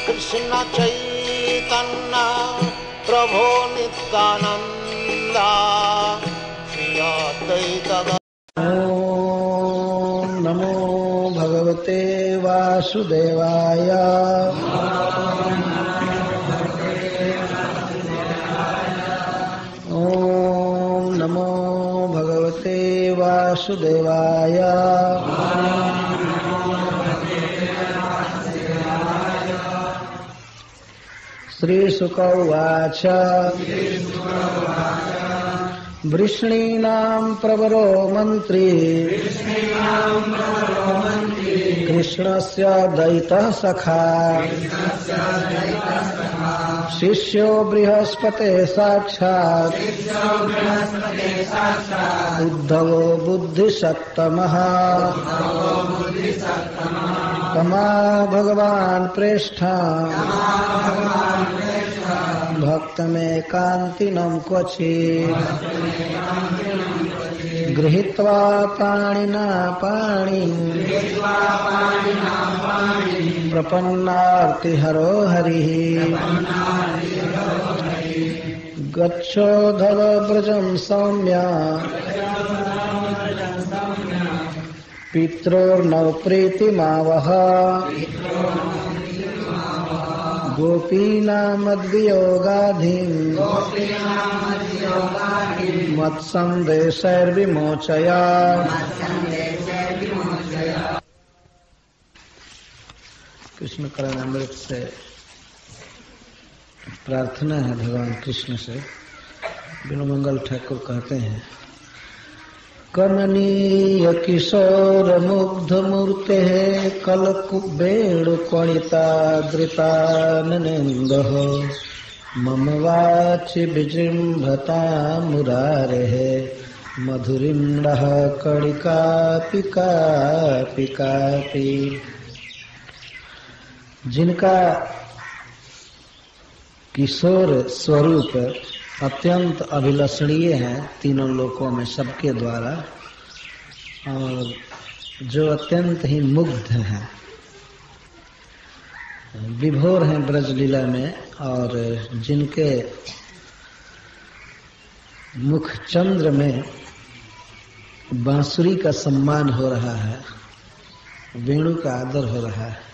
कृष्ण चैतन्य प्रभो नित्यानंद श्री अद्वैत। ओम नमो भगवते वासुदेवाय। ओम नमो भगवते वासुदेवाय। श्रीशुक उवाच वृष्णीनां प्रवरो मन्त्री कृष्णस्य दैतः सखा शिष्यो बृहस्पते साक्षात् उद्धवो बुद्धिसत्तमः। तमा भगवान् प्रेष्ठा भक्तमेकान्तिनं क्वचित् गृहीत्वा पाणिना पाणिं प्रपन्नार्तिहरो हरिः। गच्छोद्धव व्रजं सौम्य पित्रोर्नव प्रीतिमावह। गोपीनामद्वियोगाधिं मत्संदेशैर्विमोचया। कृष्ण करणामृत से प्रार्थना है भगवान कृष्ण से। बिनुमंगल ठाकुर कहते हैं कमनीय किशोर मुग्ध मूर्ते कलकुवेणुकणितादृताननेन्दः मम वाचि विजृम्भता मुरारेः मधुरिन्दः कणिकापि कापि कापि। जिनका किशोर स्वरूप अत्यंत अभिलषणीय है तीनों लोकों में सबके द्वारा, और जो अत्यंत ही मुग्ध हैं, विभोर हैं ब्रजलीला में, और जिनके मुख चंद्र में बांसुरी का सम्मान हो रहा है, वेणु का आदर हो रहा है,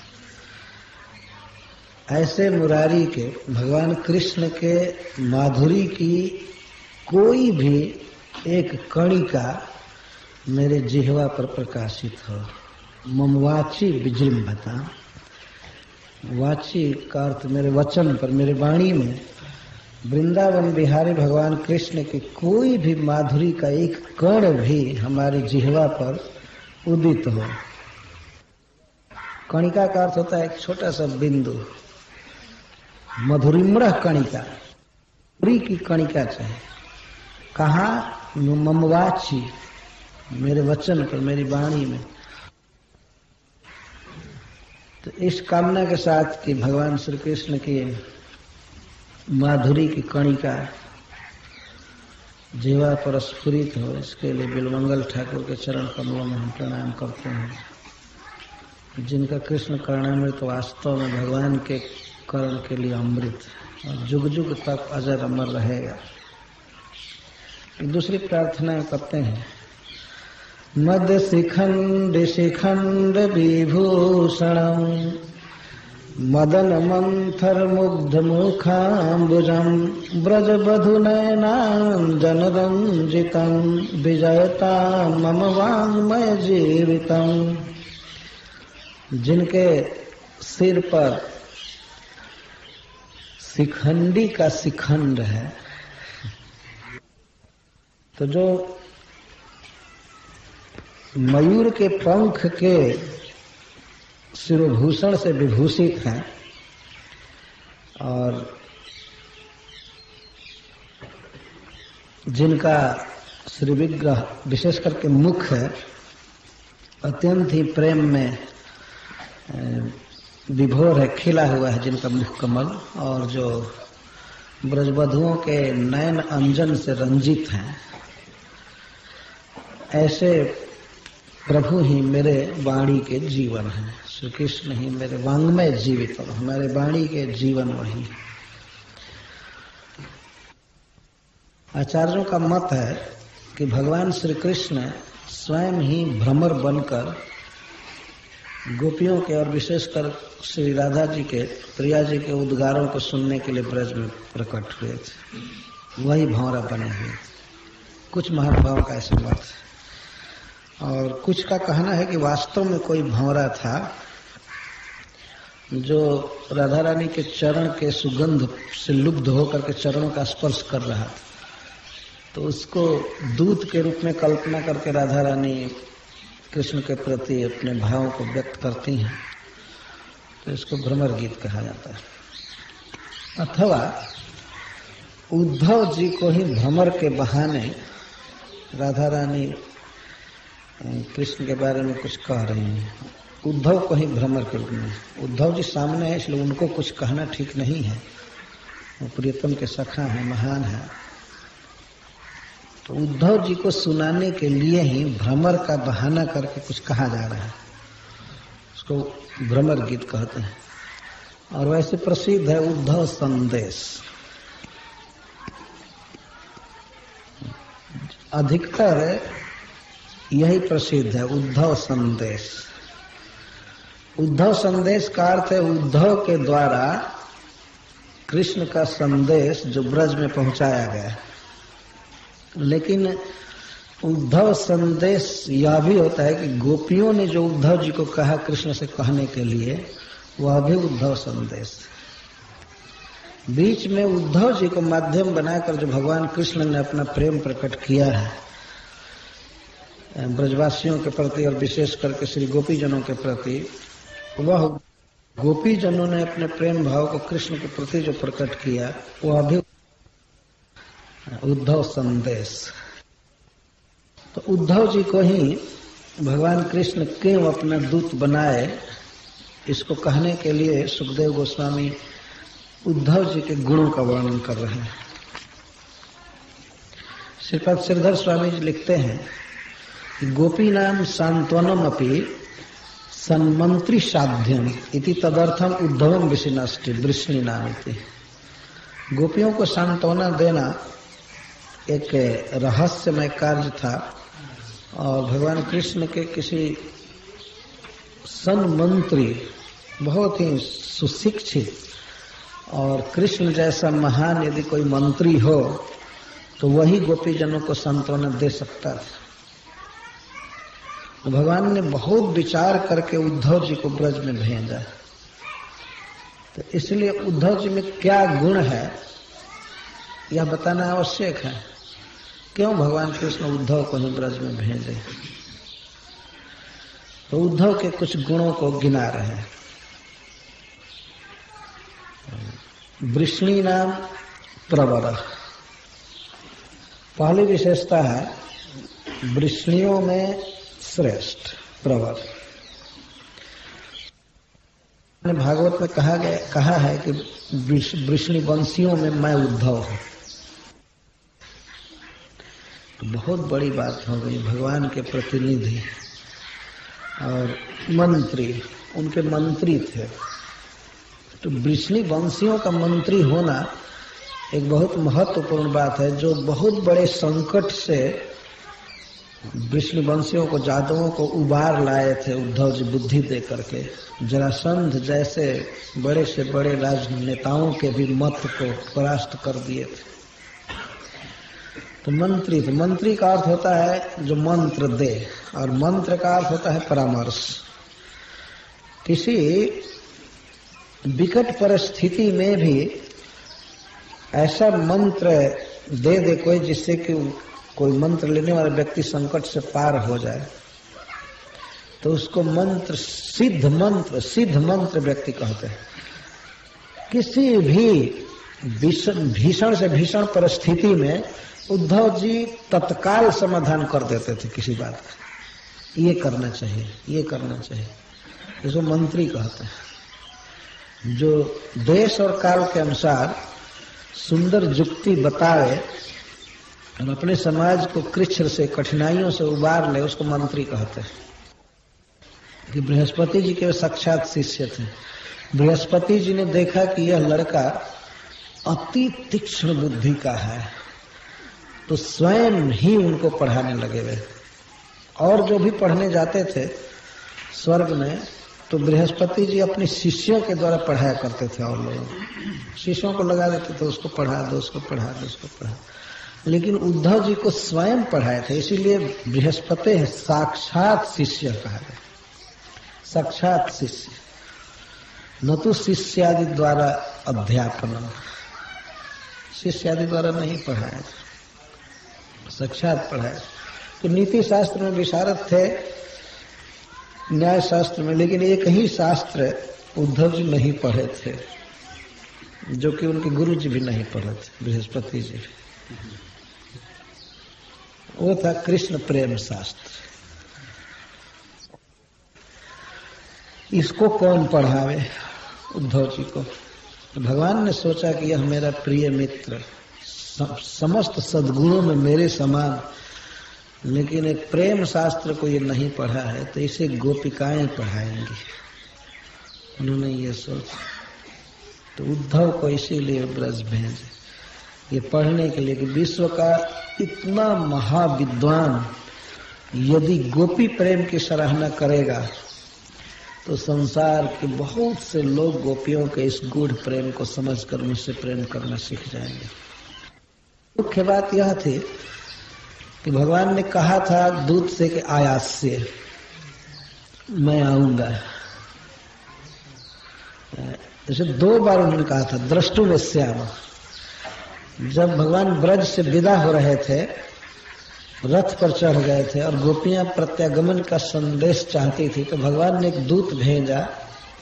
ऐसे मुरारी के भगवान कृष्ण के माधुरी की कोई भी एक कणिका मेरे जिह्वा पर प्रकाशित हो। मम वाची विजृंभता, वाची का अर्थ मेरे वचन पर, मेरे वाणी में वृंदावन बिहारी भगवान कृष्ण की कोई भी माधुरी का एक कण भी हमारी जिह्वा पर उदित हो। कणिका का अर्थ होता है एक छोटा सा बिंदु। मधुरिम्रह कणिका, पूरी की कणिका चाहे। कहा ममवाची, मेरे वचन पर, मेरी वाणी में। तो इस कामना के साथ कि भगवान श्री कृष्ण की माधुरी की कणिका जीवा पर स्फुरित हो, इसके लिए बिलमंगल ठाकुर के चरण कमलों में हम प्रणाम करते हैं। जिनका कृष्ण कर्णामृत वास्तव में भगवान के कर्ण के लिए अमृत और जुग जुग तक अजर अमर रहेगा। दूसरी प्रार्थना करते हैं मद शिखंड शिखंड विभूषणं मदन मंथर मुग्ध मुखाम्बुजं ब्रज बधु नयनांजन रंजितं विजयता मम वाङ्मय जीवितं। जिनके सिर पर शिखंडी का शिखंड है, तो जो मयूर के पंख के शिरोभूषण से विभूषित हैं, और जिनका श्री विग्रह विशेष करके मुख है अत्यंत ही प्रेम में विभोर है, खिला हुआ है जिनका मुख कमल, और जो ब्रजवधुओं के नयन अंजन से रंजित हैं, ऐसे प्रभु ही मेरे वाणी के जीवन हैं। श्री कृष्ण ही मेरे वांग्मय जीवित, हमारे वाणी के जीवन वही। आचार्यों का मत है कि भगवान श्री कृष्ण स्वयं ही भ्रमर बनकर गोपियों के और विशेषकर श्री राधा जी के, प्रिया जी के उद्गारों को सुनने के लिए ब्रज में प्रकट हुए थे, वही भंवरा बने हुए। कुछ महानुभावों का ऐसा मत है और कुछ का कहना है कि वास्तव में कोई भंवरा था जो राधा रानी के चरण के सुगंध से लुब्ध होकर के चरणों का स्पर्श कर रहा था, तो उसको दूत के रूप में कल्पना करके राधा रानी कृष्ण के प्रति अपने भावों को व्यक्त करती हैं, तो इसको भ्रमर गीत कहा जाता है। अथवा उद्धव जी को ही भ्रमर के बहाने राधा रानी कृष्ण के बारे में कुछ कह रही हैं, उद्धव को ही भ्रमर के रूप में। उद्धव जी सामने है इसलिए उनको कुछ कहना ठीक नहीं है, वो प्रियतम के सखा है, महान है, तो उद्धव जी को सुनाने के लिए ही भ्रमर का बहाना करके कुछ कहा जा रहा है, उसको भ्रमर गीत कहते हैं। और वैसे प्रसिद्ध है उद्धव संदेश, अधिकतर यही प्रसिद्ध है, उद्धव संदेश। उद्धव संदेश का अर्थ है उद्धव के द्वारा कृष्ण का संदेश जो ब्रज में पहुंचाया गया। लेकिन उद्धव संदेश यह भी होता है कि गोपियों ने जो उद्धव जी को कहा कृष्ण से कहने के लिए, वह भी उद्धव संदेश। बीच में उद्धव जी को माध्यम बनाकर जो भगवान कृष्ण ने अपना प्रेम प्रकट किया है ब्रजवासियों के प्रति और विशेष करके श्री गोपीजनों के प्रति, वह गोपीजनों ने अपने प्रेम भाव को कृष्ण के प्रति जो प्रकट किया, वह भी उद्धव संदेश। तो उद्धव जी को ही भगवान कृष्ण क्यों अपना दूत बनाए, इसको कहने के लिए सुखदेव गोस्वामी उद्धव जी के गुणों का वर्णन कर रहे हैं। श्रीपाद श्रीधर स्वामी जी लिखते हैं कि गोपी नाम सांत्वनम अपि सन्मंत्री साध्यम इति तदर्थम उद्धवम विशिनष्टि वृष्णि नाम इति। गोपियों को सांत्वना देना एक रहस्यमय कार्य था और भगवान कृष्ण के किसी सन्मंत्री, बहुत ही सुशिक्षित और कृष्ण जैसा महान यदि कोई मंत्री हो तो वही गोपीजनों को सांत्वना दे सकता था। तो भगवान ने बहुत विचार करके उद्धव जी को ब्रज में भेजा। तो इसलिए उद्धव जी में क्या गुण है यह बताना आवश्यक है। क्यों भगवान कृष्ण उद्धव को ही ब्रज में भेजे, तो उद्धव के कुछ गुणों को गिना रहे हैं। वृष्णि नाम प्रवर, पहली विशेषता है वृष्णियों में श्रेष्ठ प्रवर। भागवत में कहा है कि वृष्णि वंशियों में मैं उद्धव हूं। तो बहुत बड़ी बात हो गई, भगवान के प्रतिनिधि और मंत्री, उनके मंत्री थे। तो वृष्णि वंशियों का मंत्री होना एक बहुत महत्वपूर्ण बात है, जो बहुत बड़े संकट से वृष्णिवंशियों को, जादवों को उबार लाए थे उद्धव जी बुद्धि दे करके। जरासंध जैसे बड़े से बड़े राजनेताओं के भी मत को परास्त कर दिए थे। तो मंत्री, तो मंत्री का अर्थ होता है जो मंत्र दे, और मंत्र का अर्थ होता है परामर्श। किसी विकट परिस्थिति में भी ऐसा मंत्र दे दे कोई, जिससे कि कोई मंत्र लेने वाला व्यक्ति संकट से पार हो जाए, तो उसको मंत्र, सिद्ध मंत्र व्यक्ति कहते हैं। किसी भी भीषण से भीषण परिस्थिति में उद्धव जी तत्काल समाधान कर देते थे किसी बात का। ये करना चाहिए, ये करना चाहिए, इसको मंत्री कहते हैं। जो देश और काल के अनुसार सुंदर युक्ति बताए और अपने समाज को कृच्छ से, कठिनाइयों से उबार ले, उसको मंत्री कहते हैं। कि बृहस्पति जी के साक्षात शिष्य थे। बृहस्पति जी ने देखा कि यह लड़का अति तीक्ष्ण बुद्धि का है, तो स्वयं ही उनको पढ़ाने लगे वे। और जो भी पढ़ने जाते थे स्वर्ग में, तो बृहस्पति जी अपने शिष्यों के द्वारा पढ़ाया करते थे। और लोग शिष्यों को लगा देते थे, उसको पढ़ा दो, उसको पढ़ा दो, उसको पढ़ा। लेकिन उद्धव जी को स्वयं पढ़ाए थे, इसीलिए बृहस्पति साक्षात शिष्य कहा गया। साक्षात शिष्य, न तो शिष्यादि द्वारा अध्यापन, शिष्यादि द्वारा नहीं पढ़ाया, साक्षात पढ़ाया। तो नीति शास्त्र में विशारद थे, न्याय शास्त्र में, लेकिन एक ही शास्त्र उद्धव जी नहीं पढ़े थे, जो कि उनके गुरु जी भी नहीं पढ़े थे, बृहस्पति जी। वो था कृष्ण प्रेम शास्त्र। इसको कौन पढ़ावे? उद्धव जी को। तो भगवान ने सोचा कि यह मेरा प्रिय मित्र, समस्त सद्गुणों में मेरे समान, लेकिन एक प्रेम शास्त्र को ये नहीं पढ़ा है, तो इसे गोपिकाएं पढ़ाएंगी। उन्होंने ये सोचा, तो उद्धव को इसीलिए ब्रज भेजे, ये पढ़ने के लिए कि विश्व का इतना महाविद्वान यदि गोपी प्रेम की सराहना करेगा, तो संसार के बहुत से लोग गोपियों के इस गूढ़ प्रेम को समझकर मुझसे प्रेम करना सीख जाएंगे। मुख्य बात यह थी कि भगवान ने कहा था दूत से कि आयास से मैं आऊंगा। जैसे 2 बार उन्होंने कहा था, द्रष्टु में श्याम। जब भगवान ब्रज से विदा हो रहे थे, रथ पर चढ़ गए थे और गोपियां प्रत्यागमन का संदेश चाहती थी, तो भगवान ने एक दूत भेजा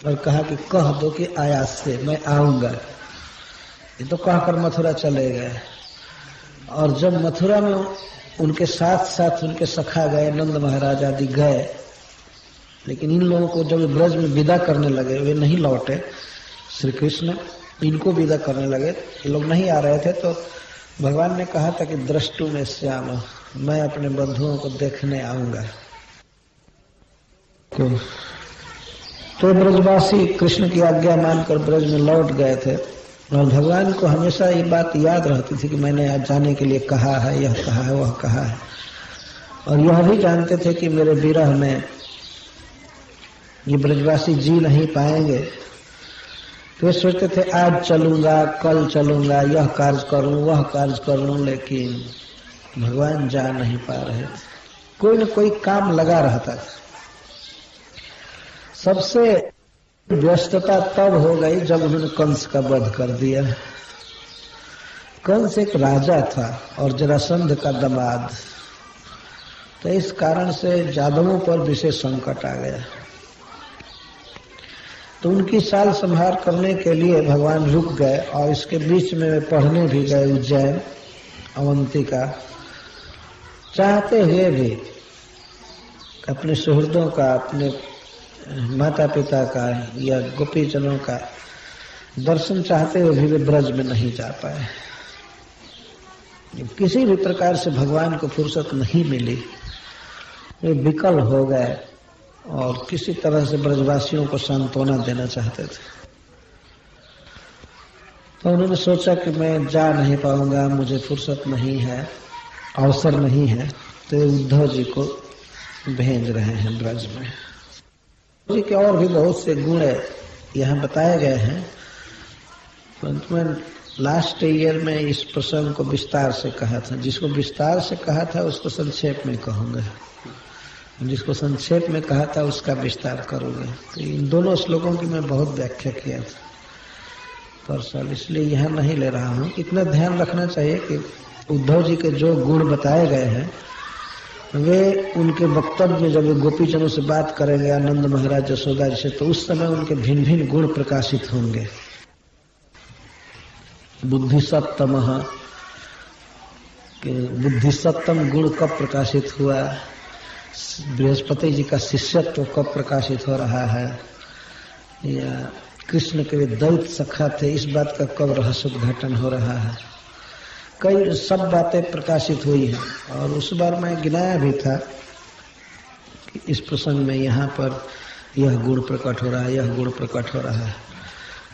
और कहा कि कह दो कि आयास से मैं आऊंगा। ये तो कहकर मथुरा चले गए। और जब मथुरा में उनके साथ साथ उनके सखा गए, नंद महाराज आदि गए, लेकिन इन लोगों को जब ब्रज में विदा करने लगे, वे नहीं लौटे। श्री कृष्ण इनको विदा करने लगे, ये लोग नहीं आ रहे थे, तो भगवान ने कहा था कि द्रष्टु में श्याम, मैं अपने बंधुओं को देखने आऊंगा। तो ब्रजवासी कृष्ण की आज्ञा मानकर ब्रज में लौट गए थे। और भगवान को हमेशा ये बात याद रहती थी कि मैंने आज जाने के लिए कहा है, यह कहा है, वह कहा है। और यह भी जानते थे कि मेरे विरह में ये ब्रजवासी जी नहीं पाएंगे, तो वे सोचते थे आज चलूंगा, कल चलूंगा, यह कार्य करूं, वह कार्य करूं, लेकिन भगवान जा नहीं पा रहे थे। कोई न कोई काम लगा रहता था। सबसे व्यस्तता तब हो गई जब उन्होंने कंस का वध कर दिया। कंस एक राजा था और जरासंध का दामाद, तो इस कारण से यादवों पर विशेष संकट आ गया। तो उनकी साल संहार करने के लिए भगवान रुक गए और इसके बीच में वे पढ़ने भी गए उज्जैन, अवंतिका, चाहते हुए भी अपने सुहृदों का, अपने माता पिता का या गोपीजनों का दर्शन चाहते हुए भी वे ब्रज में नहीं जा पाए। किसी भी प्रकार से भगवान को फुर्सत नहीं मिली, वे विकल हो गए और किसी तरह से ब्रजवासियों को सांत्वना देना चाहते थे। तो उन्होंने सोचा कि मैं जा नहीं पाऊंगा, मुझे फुर्सत नहीं है, अवसर नहीं है, तो उद्धव जी को भेज रहे हैं ब्रज में। जी के और भी बहुत से गुण यहाँ बताए गए हैं, परंतु मैं लास्ट ईयर में इस प्रसंग को विस्तार से कहा था। जिसको विस्तार से कहा था उसको संक्षेप में कहूंगा, जिसको संक्षेप में कहा था उसका विस्तार करूंगा। तो इन दोनों श्लोकों की मैं बहुत व्याख्या किया था परसों, इसलिए यहाँ नहीं ले रहा हूँ। इतना ध्यान रखना चाहिए कि उद्धव जी के जो गुण बताए गए हैं वे उनके वक्तव्य में जब वे गोपीजनों से बात करेंगे, आनंद महाराज यशोदा जी से, तो उस समय उनके भिन्न भिन्न गुण प्रकाशित होंगे। बुद्धिसत्तम, बुद्धिसत्तम गुण कब प्रकाशित हुआ, बृहस्पति जी का शिष्यत्व कब प्रकाशित हो रहा है, या कृष्ण के दैत्य सखा थे इस बात का कब रहस्य उद्घाटन हो रहा है। कई सब बातें प्रकाशित हुई हैं और उस बार मैं गिनाया भी था कि इस प्रसंग में यहाँ पर यह गुण प्रकट हो रहा है, यह गुण प्रकट हो रहा है।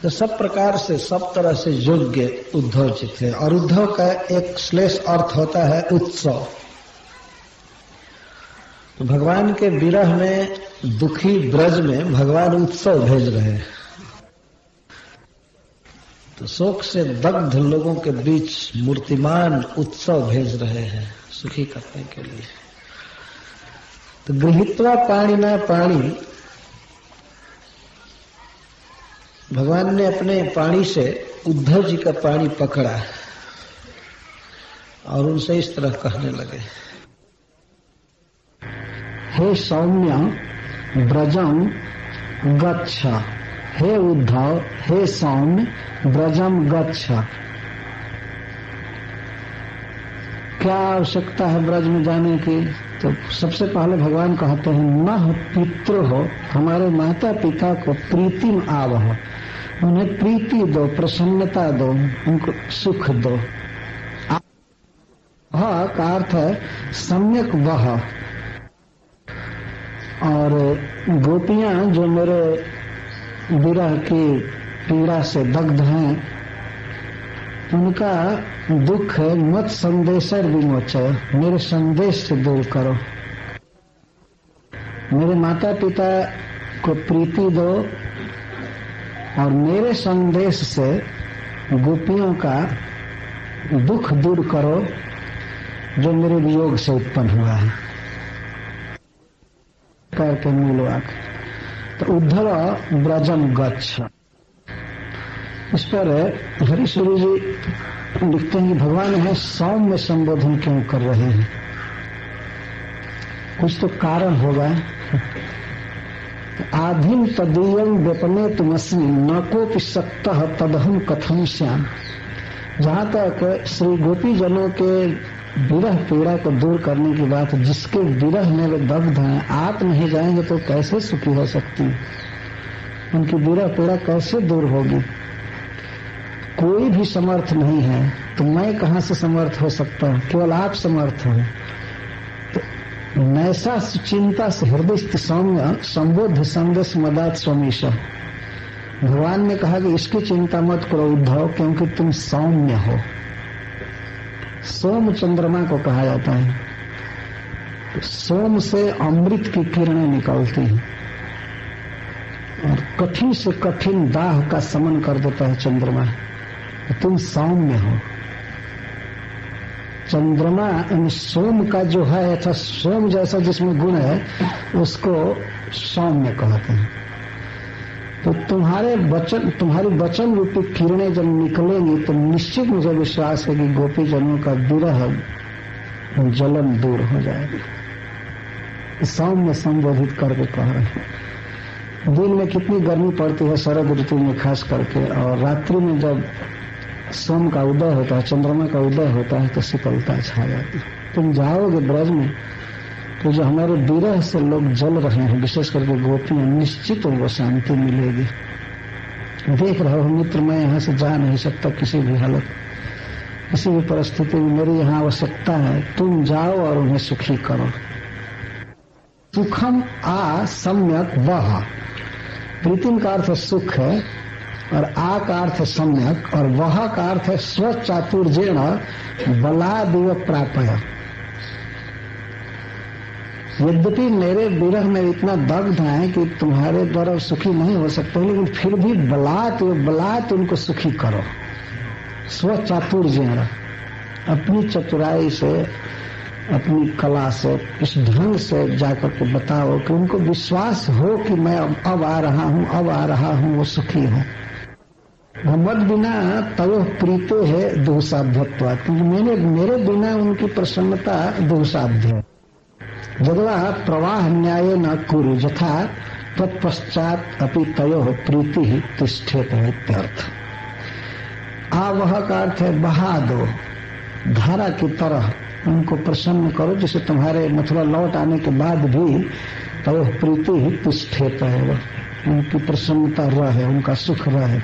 तो सब प्रकार से, सब तरह से योग्य उद्धव जी थे। और उद्धव का एक श्लेष अर्थ होता है उत्सव। तो भगवान के विरह में दुखी ब्रज में भगवान उत्सव भेज रहे हैं। तो शोक से दग्ध लोगों के बीच मूर्तिमान उत्सव भेज रहे हैं सुखी करने के लिए। तो गृहीत्वा पाणिना पाणी, भगवान ने अपने पाणी से उद्धव जी का पाणी पकड़ा और उनसे इस तरह कहने लगे, हे सौम्य ब्रजम गच्छ, हे उद्धव, हे सौम्य ब्रजम गच्छ। क्या आवश्यकता है ब्रज में जाने की? तो सबसे पहले भगवान कहते हैं, नः पितृ हो, हमारे माता पिता को प्रीतिम आवह, उन्हें प्रीति दो, प्रसन्नता दो, उनको सुख दो। वह का अर्थ है सम्यक वह। और गोपियां जो मेरे विरह की पीड़ा से दग्ध हैं, उनका दुख मत संदेशर विमोचय, मेरे संदेश से दूर करो। मेरे माता पिता को प्रीति दो और मेरे संदेश से गोपियों का दुख दूर करो जो मेरे वियोग से उत्पन्न हुआ है। करके मूल वाक्य। तो उद्धव ब्रजम गच्छ, इस पर हरीश्वरी जी लिखते हैं कि भगवान है सौम्य संबोधन क्यों कर रहे हैं, कुछ तो कारण होगा। आधिम तदीयम व्यपने तुमस्मी न कोपि सक्तः तदहम कथम श्याम। जहां तक श्री गोपी जनों के विरह पीड़ा को दूर करने की बात, जिसके विरह में वे दग्ध हैं, आप नहीं जाएंगे तो कैसे सुखी हो सकती, उनकी विरह पीड़ा कैसे दूर होगी? कोई भी समर्थ नहीं है तो मैं कहां से समर्थ हो सकता हूं? केवल आप समर्थ हो। तो नैसा चिंता से हृदय सौम्य संबोध संदेश मदात स्वमीश। भगवान ने कहा कि इसकी चिंता मत करो उद्धव, क्योंकि तुम सौम्य हो। सोम चंद्रमा को कहा जाता है। तो सोम से अमृत की किरणें निकलती हैं और कठिन से कठिन दाह का समन कर देता है चंद्रमा। तो तुम सौम्य हो। चंद्रमा सोम का जो है, अथवा सोम जैसा जिसमें गुण है, उसको सौम्य कहते हैं। तो तुम्हारी वचन रूपी किरणें जब निकलेंगी तो निश्चित मुझे विश्वास है कि गोपी जनों का विरह जलन दूर हो जाएगी। सौम्य संबोधित करके कह रहे हैं। दिन में कितनी गर्मी पड़ती है शरद ऋतु में खास करके, और रात्रि में जब सोम का उदय होता है, चंद्रमा का उदय होता है, तो शीतलता छा जाती है। तुम जाओगे ब्रज में तो जो हमारे विरह से लोग जल रहे हैं, विशेष करके गोपियां, निश्चित उनको शांति मिलेगी। देख रहे हो मित्र, मैं यहाँ से जा नहीं सकता किसी भी हालत, किसी भी परिस्थिति में मेरी यहाँ आवश्यकता है। तुम जाओ और उन्हें सुखी करो। सुखम आ सम्यक वह। प्रीतिम का अर्थ सुख है और आ का अर्थ सम्यक और वह का अर्थ है स्वचातुर्येण बलादिव प्रापय। यद्यपि मेरे विरह में इतना दग्ध है कि तुम्हारे द्वारा सुखी नहीं हो सकते, लेकिन फिर भी बलात् उनको सुखी करो। स्वचातुर्येण, अपनी चतुराई से, अपनी कला से, इस ढंग से जाकर के बताओ कि उनको विश्वास हो कि मैं अब आ रहा हूँ, वो सुखी हो। मद बिना तयो प्रीतो है दुःसाध्यत्वा, क्योंकि मेरे बिना उनकी प्रसन्नता दुःसाध्य है। जगवा प्रवाह न्याय न कुरु यथा तत्पश्चात अपि तयो प्रीति ही तिष्ठेत है इत्यर्थ। आवह का अर्थ है बहा दो, धारा की तरह उनको प्रसन्न करो, जिसे तुम्हारे मथुरा लौट आने के बाद भी तयो प्रीति ही तिष्ठेत है, उनकी प्रसन्नता रहे, उनका सुख रहे।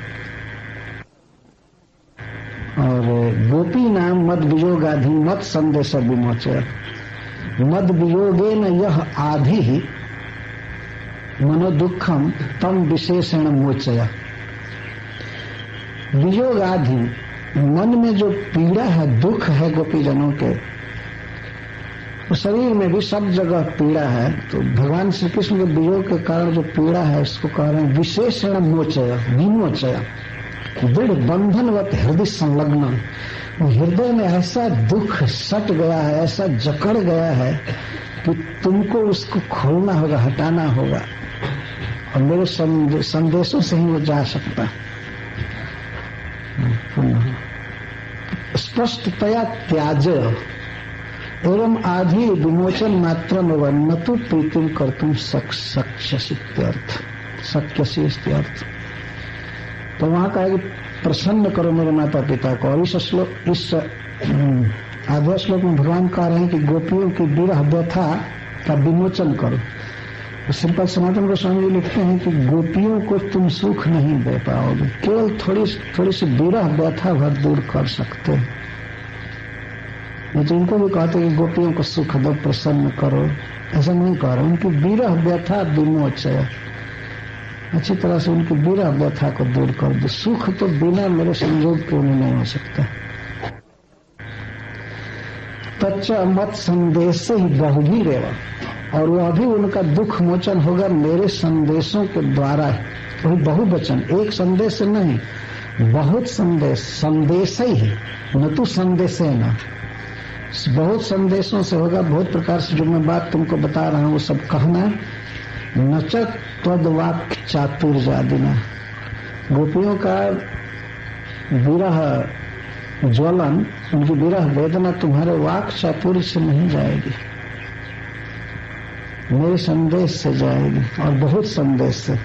और गोपी नाम मद वियोगाधि मत संदेश विमोचय। मद वियोगे न यह आधि ही मनोदुखम तम विशेषण मोचया। वियोगाधि मन में जो पीड़ा है, दुख है गोपीजनों के, तो शरीर में भी सब जगह पीड़ा है। तो भगवान श्री कृष्ण के वियोग के कारण जो पीड़ा है उसको कह रहे हैं विशेषण मोचया, विमोचया, दृढ़ बंधनवत हृदय संलग्न। हृदय में ऐसा दुख सट गया है, ऐसा जकड़ गया है कि तुमको उसको खोलना होगा, हटाना होगा, और मेरे संदेशों से ही वो जा सकता है। स्पष्टतया त्याज एवं आधि विमोचन मात्र में न तो प्रीतिम कर तुम शक्यसी। तो वहां कहा कि प्रसन्न करो मेरे माता पिता को। और इस आधे श्लोक में भगवान कह रहे हैं कि गोपियों की विरह व्यथा का विमोचन करो। तो श्रीपद सनातन गोस्वामी जी लिखते हैं कि गोपियों को तुम सुख नहीं दे पाओगे, केवल थोड़ी सी विरह व्यथा भर दूर कर सकते हैं। तो इनको भी कहते हैं कि गोपियों को सुख दो, प्रसन्न करो, ऐसा नहीं कह रहे। उनकी विरह व्यथा विमोचय, अच्छी तरह से उनकी विरह व्यथा को दूर कर दो। सुख तो बिना मेरे संयोग के उन्हें नहीं हो सकता। तच्च मत संदेश ही बहुभी रेवा, और वह भी उनका दुख मोचन होगा मेरे संदेशों के द्वारा। वही बहुवचन, एक संदेश से नहीं, बहुत संदेश, संदेश ही है, न तो संदेश है ना, बहुत संदेशों से होगा। बहुत प्रकार से जो मैं बात तुमको बता रहा हूं वो सब कहना। नचत त्वद वाक्य चातुर्यादिना, गोपियों का विरह ज्वलन, उनकी विरह वेदना तुम्हारे वाक चातुर्य से नहीं जाएगी, मेरे संदेश से जाएगी, और बहुत संदेश से।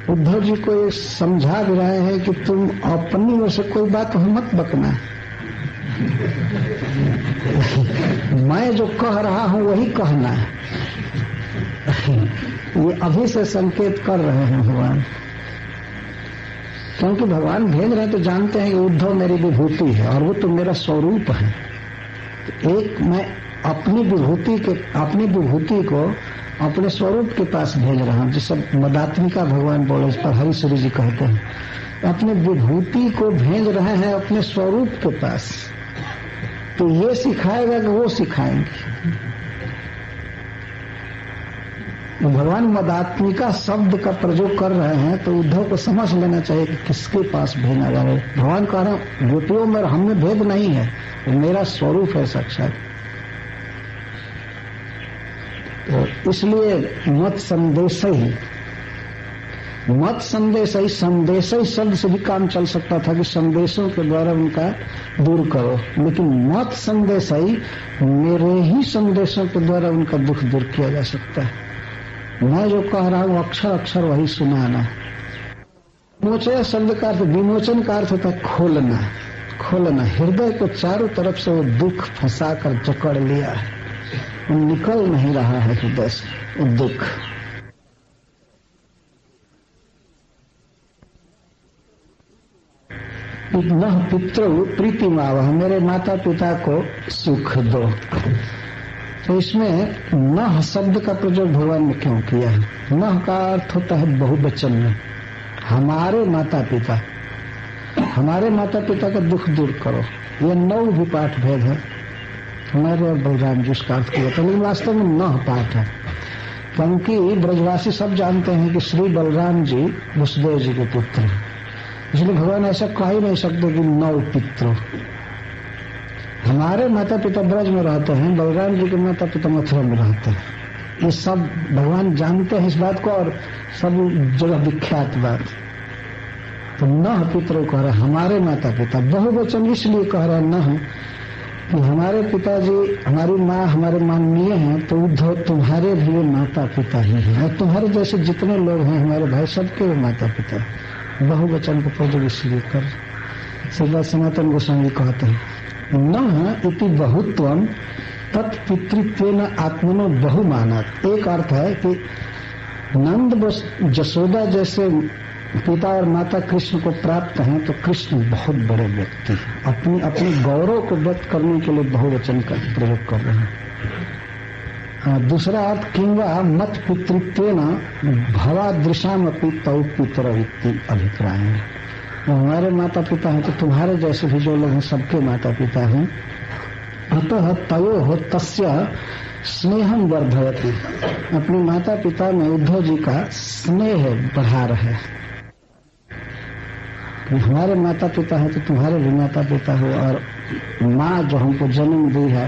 उद्धव जी को ये समझा भी रहे हैं कि तुम अपनी ओर से कोई बात मत बकना, मैं जो कह रहा हूं वही कहना है। ये अभी से संकेत कर रहे हैं भगवान, क्योंकि भगवान भेज रहे हैं तो जानते हैं कि उद्धव मेरी विभूति है और वो तो मेरा स्वरूप है। तो एक मैं अपनी विभूति को अपने स्वरूप के पास भेज रहा हूं, जिसे मदात्मिका भगवान बोले, इस पर हरिश्री जी कहते हैं, अपने विभूति को भेज रहे हैं अपने स्वरूप के पास। तो ये सिखाएगा कि वो सिखाएंगे। भगवान मदात्मिका शब्द का प्रयोग कर रहे हैं तो उद्धव को समझ लेना चाहिए कि किसके पास भेजना जा रहा है। भगवान कह रहे हैं गोपियों में हम में भेद नहीं है, वो मेरा स्वरूप है साक्षात। तो इसलिए मत संदेश ही शब्द से भी काम चल सकता था कि संदेशों के द्वारा उनका दूर करो, लेकिन मत संदेश ही मेरे ही संदेशों के द्वारा उनका दुख दूर किया जा सकता है। मैं जो कह रहा हूं अक्षर अक्षर वही सुनाना। विमोचन शब्द का अर्थ, विमोचन का अर्थ होता है खोलना। हृदय को चारों तरफ से वो दुख फंसा कर जकड़ लिया है, वो निकल नहीं रहा है हृदय से वो दुख। नह पितृ प्रीति मावह, मेरे माता पिता को सुख दो। तो इसमें नह शब्द का प्रयोग भगवान ने क्यों किया है? नह का अर्थ होता है बहुवचन में, हमारे माता पिता का दुख दूर करो। यह 9 भी पाठ भेद है, हमारे और बलराम जी उसका अर्थ किया था, लेकिन वास्तव में नह पाठ है, क्योंकि ब्रजवासी सब जानते हैं कि श्री बलराम जी वसुदेव जी के पुत्र हैं। इसलिए भगवान ऐसा कह ही नहीं सकते कि 9 पितृ। हमारे माता पिता ब्रज में रहते हैं, बलराम जी के माता पिता मथुरा में रहते हैं। ये सब भगवान जानते हैं इस बात को, और सब जगह विख्यात बात। तो नह पितृ कह रहे हमारे माता पिता, बहुवचन इसलिए कह रहे नह कि हमारे पिताजी, हमारी माँ हमारे माननीय हैं, तो उद्धव तुम्हारे भी माता पिता ही हैं, और तुम्हारे जैसे जितने लोग हैं हमारे भाई सबके भी माता पिता। बहुवचन को प्रयोग इसलिए कर। श्रीपद सनातन गोस्वामी कहते हैं न इति बहुत्वम तत्पितृत्वेन आत्मनो बहुमानात्। एक अर्थ है कि नंद जसोदा जैसे पिता और माता कृष्ण को प्राप्त हैं, तो कृष्ण बहुत बड़े व्यक्ति हैं। अपने गौरव को व्यक्त करने के लिए बहुवचन का प्रयोग कर रहे हैं। दूसरा अर्थ किंवा मत पितृत्वेन भवादृशाम अपनी तौ पितर अभिप्राय है। हमारे माता पिता हैं तो तुम्हारे जैसे भी जो लोग हैं सबके माता पिता हैं। अतः तयो हो तस्य स्नेहम वर्धयति, अपने माता पिता में उद्धव जी का स्नेह बढ़ा रहे। हमारे माता पिता हैं तो तुम्हारे भी माता पिता हो, और माँ जो हमको जन्म दी है,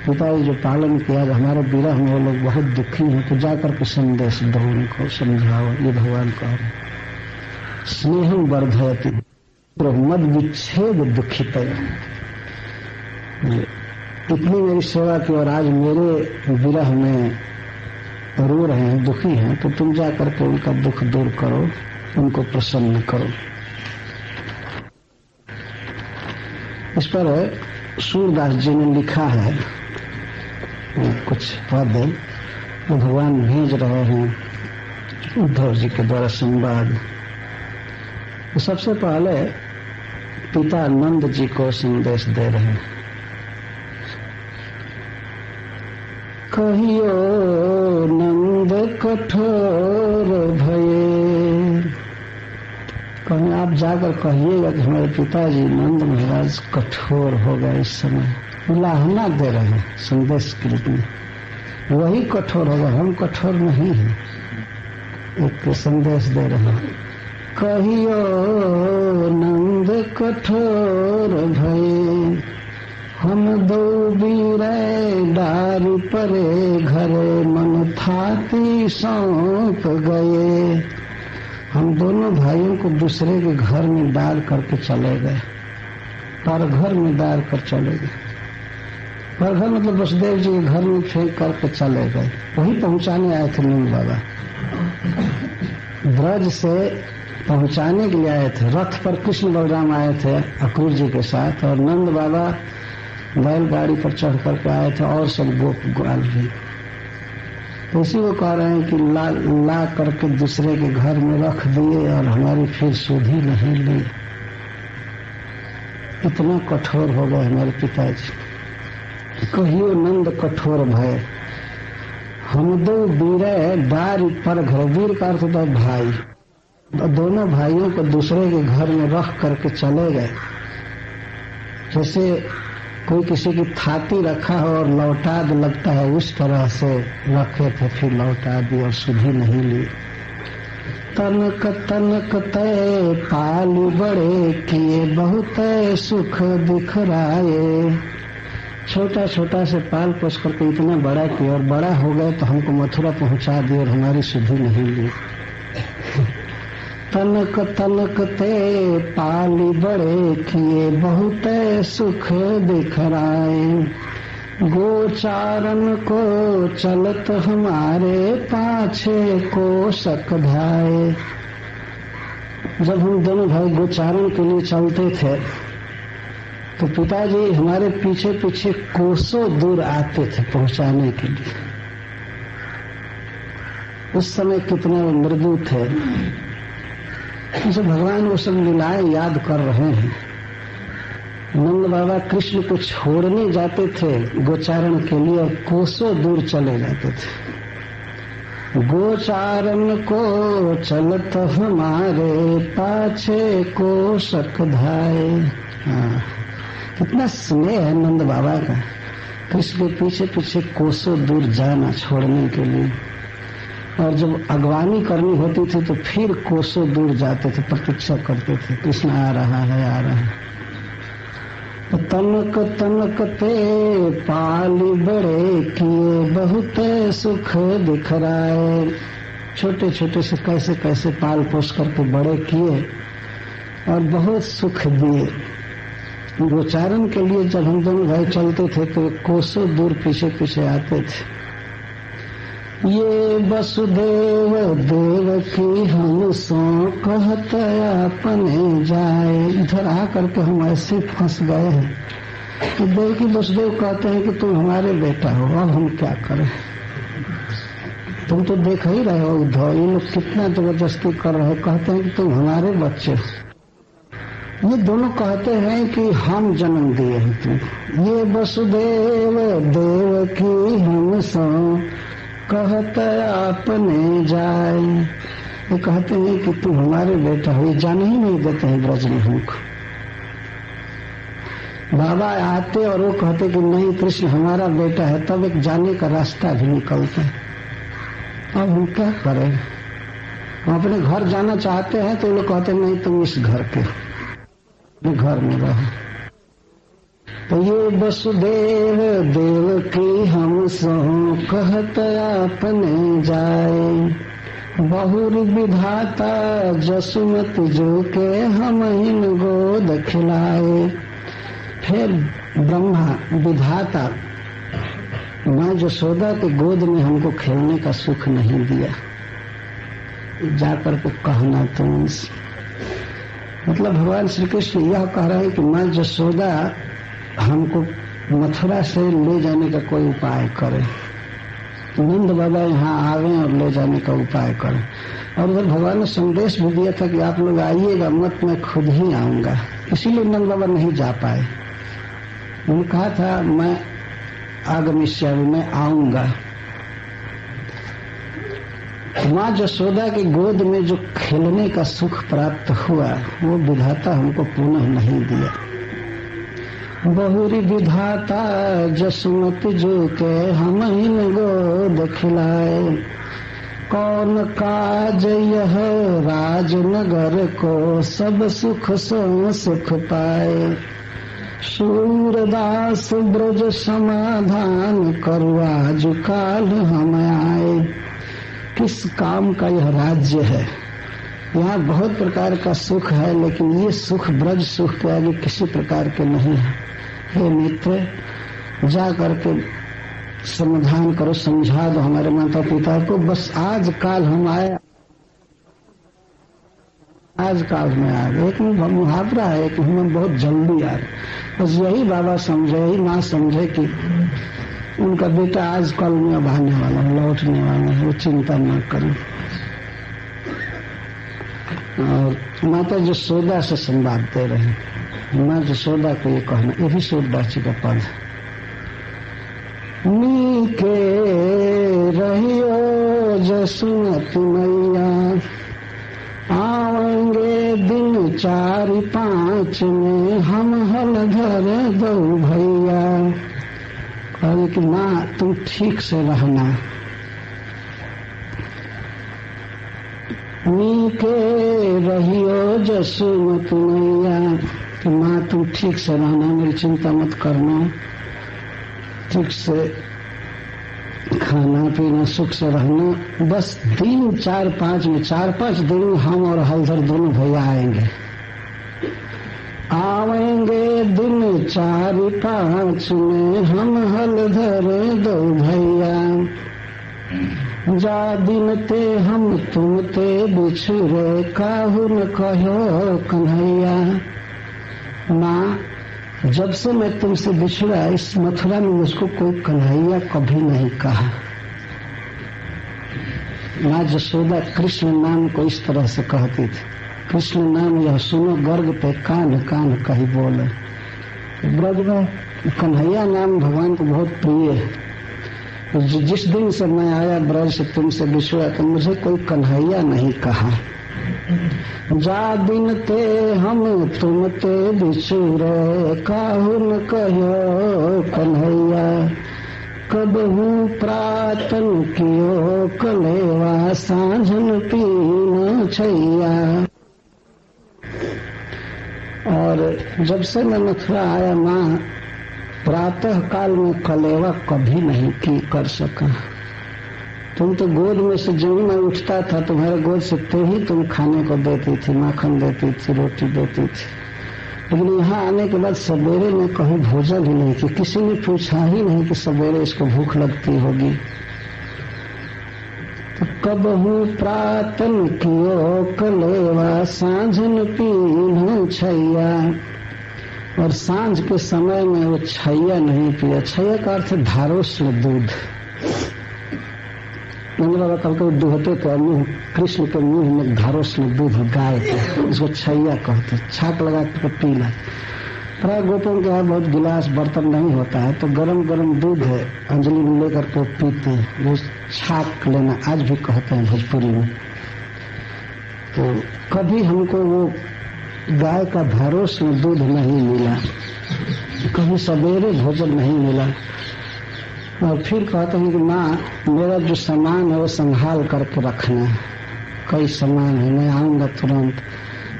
पिताजी जो पालन किया, हमारे विरह में वो लोग बहुत दुखी हैं, तो जाकर के संदेश दो, उनको समझाओ। ये भगवान कह रहे स्नेहम वर्धयति मद विच्छेद दुखित। इतनी मेरी सेवा की और आज मेरे विरह में रो रहे हैं, दुखी हैं, तो तुम जाकर के उनका दुख दूर करो, उनको प्रसन्न करो। इस पर सूरदास जी ने लिखा है कुछ पद वो भगवान भेज रहे हैं उद्धव जी के द्वारा संवाद। तो सबसे पहले पिता नंद जी को संदेश दे रहे हैं। कहियो नंद कठोर भये, कहीं आप जाकर कहिएगा कि हमारे पिताजी नंद महाराज कठोर हो गए। इस समय उलाहना दे रहे हैं संदेश के रूप में, वही कठोर होगा, हम कठोर नहीं हैं। एक संदेश दे रहे हैं, कहियो नंद कठोर भये, हम दो बीरे डारी परे, घरे मन थाती सौंप गए। हम दोनों भाइयों को दूसरे के घर में डाल करके चले गए, पर घर में डाल कर चले गए। पर घर मतलब वसुदेव जी के घर में फेंक करके चले गए। वही पहुंचाने आए थे नंद बाबा, ब्रज से पहुंचाने के लिए आए थे। रथ पर कृष्ण बलराम आए थे अक्रूर जी के साथ, और नंद बाबा बैलगाड़ी पर चढ़ करके आए थे, और सब गोप ग्वाल भी। तो इसी को कह रहे हैं कि ला करके दूसरे के घर में रख दिए और हमारी फिर सुधी नहीं ली। इतना कठोर हो गए हमारे पिताजी। कहियो नंद कठोर भय, हम दो वीरे डारी पर घर। वीर का अर्थ होता है भाई। दोनों भाइयों को दूसरे के घर में रख करके चले गए। जैसे कोई किसी की थाती रखा हो और लौटा दे, लगता है उस तरह से रखे थे, फिर लौटा दी और सुधी नहीं ली। तनक तनक तय पालू बड़े किए, बहुत सुख दिखराए। छोटा छोटा से पाल पोस करके इतना बड़ा किया, और बड़ा हो गए तो हमको मथुरा पहुंचा दिए और हमारी सुधी नहीं ली। तनक तनक ते पाली बड़े किए, बहुत सुख दिखराए। गोचारन को चलत हमारे, पाछे को शक धाये। जब हम दोनों भाई गोचारण के लिए चलते थे तो पिताजी हमारे पीछे पीछे कोसों दूर आते थे पहुंचाने के लिए। उस समय कितने मृदु थे। जब भगवान वो सब लीलाएं याद कर रहे हैं। नंद बाबा कृष्ण को छोड़ने जाते थे गोचारण के लिए, और कोसों दूर चले जाते थे। गोचारण को चलत हमारे, पाछे को शक धाये। हाँ, कितना स्नेह है नंद बाबा का, कृष्ण के पीछे पीछे कोसों दूर जाना छोड़ने के लिए। और जब अगवानी करनी होती थी तो फिर कोसों दूर जाते थे, प्रतीक्षा करते थे कृष्ण आ रहा है, आ रहा है। तो तनक तनक ते पाली बड़े किए, बहुत सुख दिखराए। छोटे छोटे से कैसे कैसे पाल पोस करके बड़े किए और बहुत सुख दिए। गोचारण के लिए जब हम दोनों भाई चलते थे तो कोसों दूर पीछे पीछे आते थे। ये वसुदेव देवकी हम सो कहत अपने जाए। इधर आकर के हम ऐसे फंस गए हैं कि देवकी वसुदेव कहते हैं कि तुम हमारे बेटा हो, अब हम क्या करें। तुम तो देख ही रहे हो उद्धव, ये लोग कितना जबरदस्ती कर रहे हो, कहते हैं कि तुम हमारे बच्चे हो। ये दोनों कहते हैं कि हम जन्म दिए हैं तुमको। ये वसुदेव देव की हम सो कहत आपने जाए। ये कहते हैं कि तुम हमारे बेटा हो, ये जाने ही नहीं देते हैं ब्रज में हमको। बाबा आते और वो कहते कि नहीं कृष्ण हमारा बेटा है, तब एक जाने का रास्ता भी निकलता है। अब हम क्या करें? हम अपने घर जाना चाहते हैं तो ये लोग कहते नहीं तुम इस घर के घर में रहो। तो ये वसुदेव देव की हम सो कहत आपने जाए। बहुर विधाता जसुमत जो के हम हिन गोद खिलाए। फिर ब्रह्मा विधाता माँ यशोदा के गोद में हमको खेलने का सुख नहीं दिया। जाकर के कहना तुम, मतलब भगवान श्री कृष्ण यह कह रहे हैं कि माँ यशोदा हमको मथुरा से ले जाने का कोई उपाय करे। नंद बाबा यहाँ आवे और ले जाने का उपाय करें। और उधर भगवान ने संदेश भी दिया था कि आप लोग आइएगा मत, मैं खुद ही आऊंगा। इसीलिए नंद बाबा नहीं जा पाए। उन्होंने कहा था मैं आगमिष्यामि, मैं आऊंगा। माँ यशोदा के गोद में जो खेलने का सुख प्राप्त हुआ वो विधाता हमको पुनः नहीं दिया। बहुरी विधाता जसुमत जो के हम हिन गोद खिलाए। कौन काज यह राजनगर को सब सुख सो सुख पाए। सूरदास ब्रज समाधान करुआ जो काल हम आए। किस काम का यह राज्य है? यहाँ बहुत प्रकार का सुख है, लेकिन ये सुख ब्रज सुख के आगे किसी प्रकार के नहीं है। हे मित्र, जा करके समाधान करो, समझा दो हमारे माता पिता को। बस आज काल हम आए, आज काल में आ गए। एक मुहावरा है कि हम बहुत जल्दी आ रहे। बस यही बाबा समझे, यही माँ समझे कि उनका बेटा आज कल में अब आने वाला है, लौटने वाला है, वो चिंता न करें। और माता यशोदा से संवाद दे रहे हैं। माँ यशोदा को ये कहना, ये भी सूरदास जी का पद है। नीके रहियो जसुमत मैया, आवेंगे दिन 4-5 में हम हलधर दो भैया। कहे कि माँ तुम ठीक से रहना। नीके रहियो जसुमत मैया, कि माँ तुम ठीक से रहना, मेरी चिंता मत करना, ठीक से खाना पीना सुख से रहना। बस दिन 4-5 में, 4-5 दिन में हम और हलधर दोनों भैया आएंगे। आवेंगे दिन 4-5 में हम हलधर दो भैया। जा दिन ते हम तुम ते बिछुरे, काहू न कहो कन्हैया। माँ जब से मैं तुमसे बिछड़ा, इस मथुरा में मुझको कोई कन्हैया कभी नहीं कहा। माँ यशोदा कृष्ण नाम को इस तरह से कहती थी। कृष्ण नाम यह सुनो गर्ग पे कान कान कही बोले। ब्रज में कन्हैया नाम भगवान को बहुत प्रिय है। जिस दिन से मैं आया ब्रज से तुमसे बिछड़ा, तो मुझे कोई कन्हैया नहीं कहा। जा दिन ते हम तुम ते बिछुरे, काहू न कहो कन्हैया। कब हूँ प्रातन कियो कलेवा, सांझन पीन छैया। और जब से मैं मथुरा आया माँ, प्रातः काल में कलेवा कभी नहीं की कर सका। तुम तो गोद में से जब मैं उठता था तुम्हारे गोद से तो ही तुम खाने को देती थी, माखन देती थी, रोटी देती थी। लेकिन यहाँ आने के बाद सवेरे में कहीं भोजन ही नहीं की। किसी ने पूछा ही नहीं कि सवेरे इसको भूख लगती होगी। तो कब हूँ प्रातन कियो कलेवा, सांझन पीन छैया। और सांझ के समय में वो छैया नहीं पिया। छैया का अर्थ धारोष्ण दूध। नंद बाबा कभी दूहते थे, मुंह कृष्ण के मुंह में धारोस में दूध गाय थे, उसको छैया कहते, छाक लगा के पीला। प्राय गोपों के यहाँ बहुत गिलास बर्तन नहीं होता है, तो गरम गरम दूध है अंजलि में लेकर के पीते हैं, वो छाक लेना आज भी कहते हैं भोजपुरी में। तो कभी हमको वो गाय का धारोस में दूध नहीं मिला, कभी सवेरे भोजन नहीं मिला। और फिर कहते हैं कि माँ मेरा जो सामान है वो संभाल करके रखना है, कई सामान है, मैं आऊंगा तुरंत।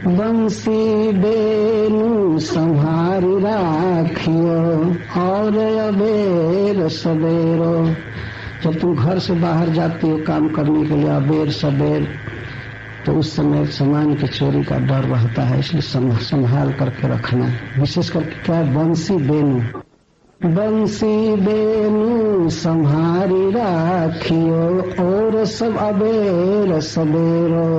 बंसी बेनु संभारी राखियो और अबेर सवेरो। जब तुम घर से बाहर जाती हो काम करने के लिए अबेर सवेर, तो उस समय सामान की चोरी का डर रहता है, इसलिए संभाल करके रखना है। विशेष करके क्या है, बंसी बेनु, बंसी बेनु संभारी राखियो और सब अबेर सवेरो।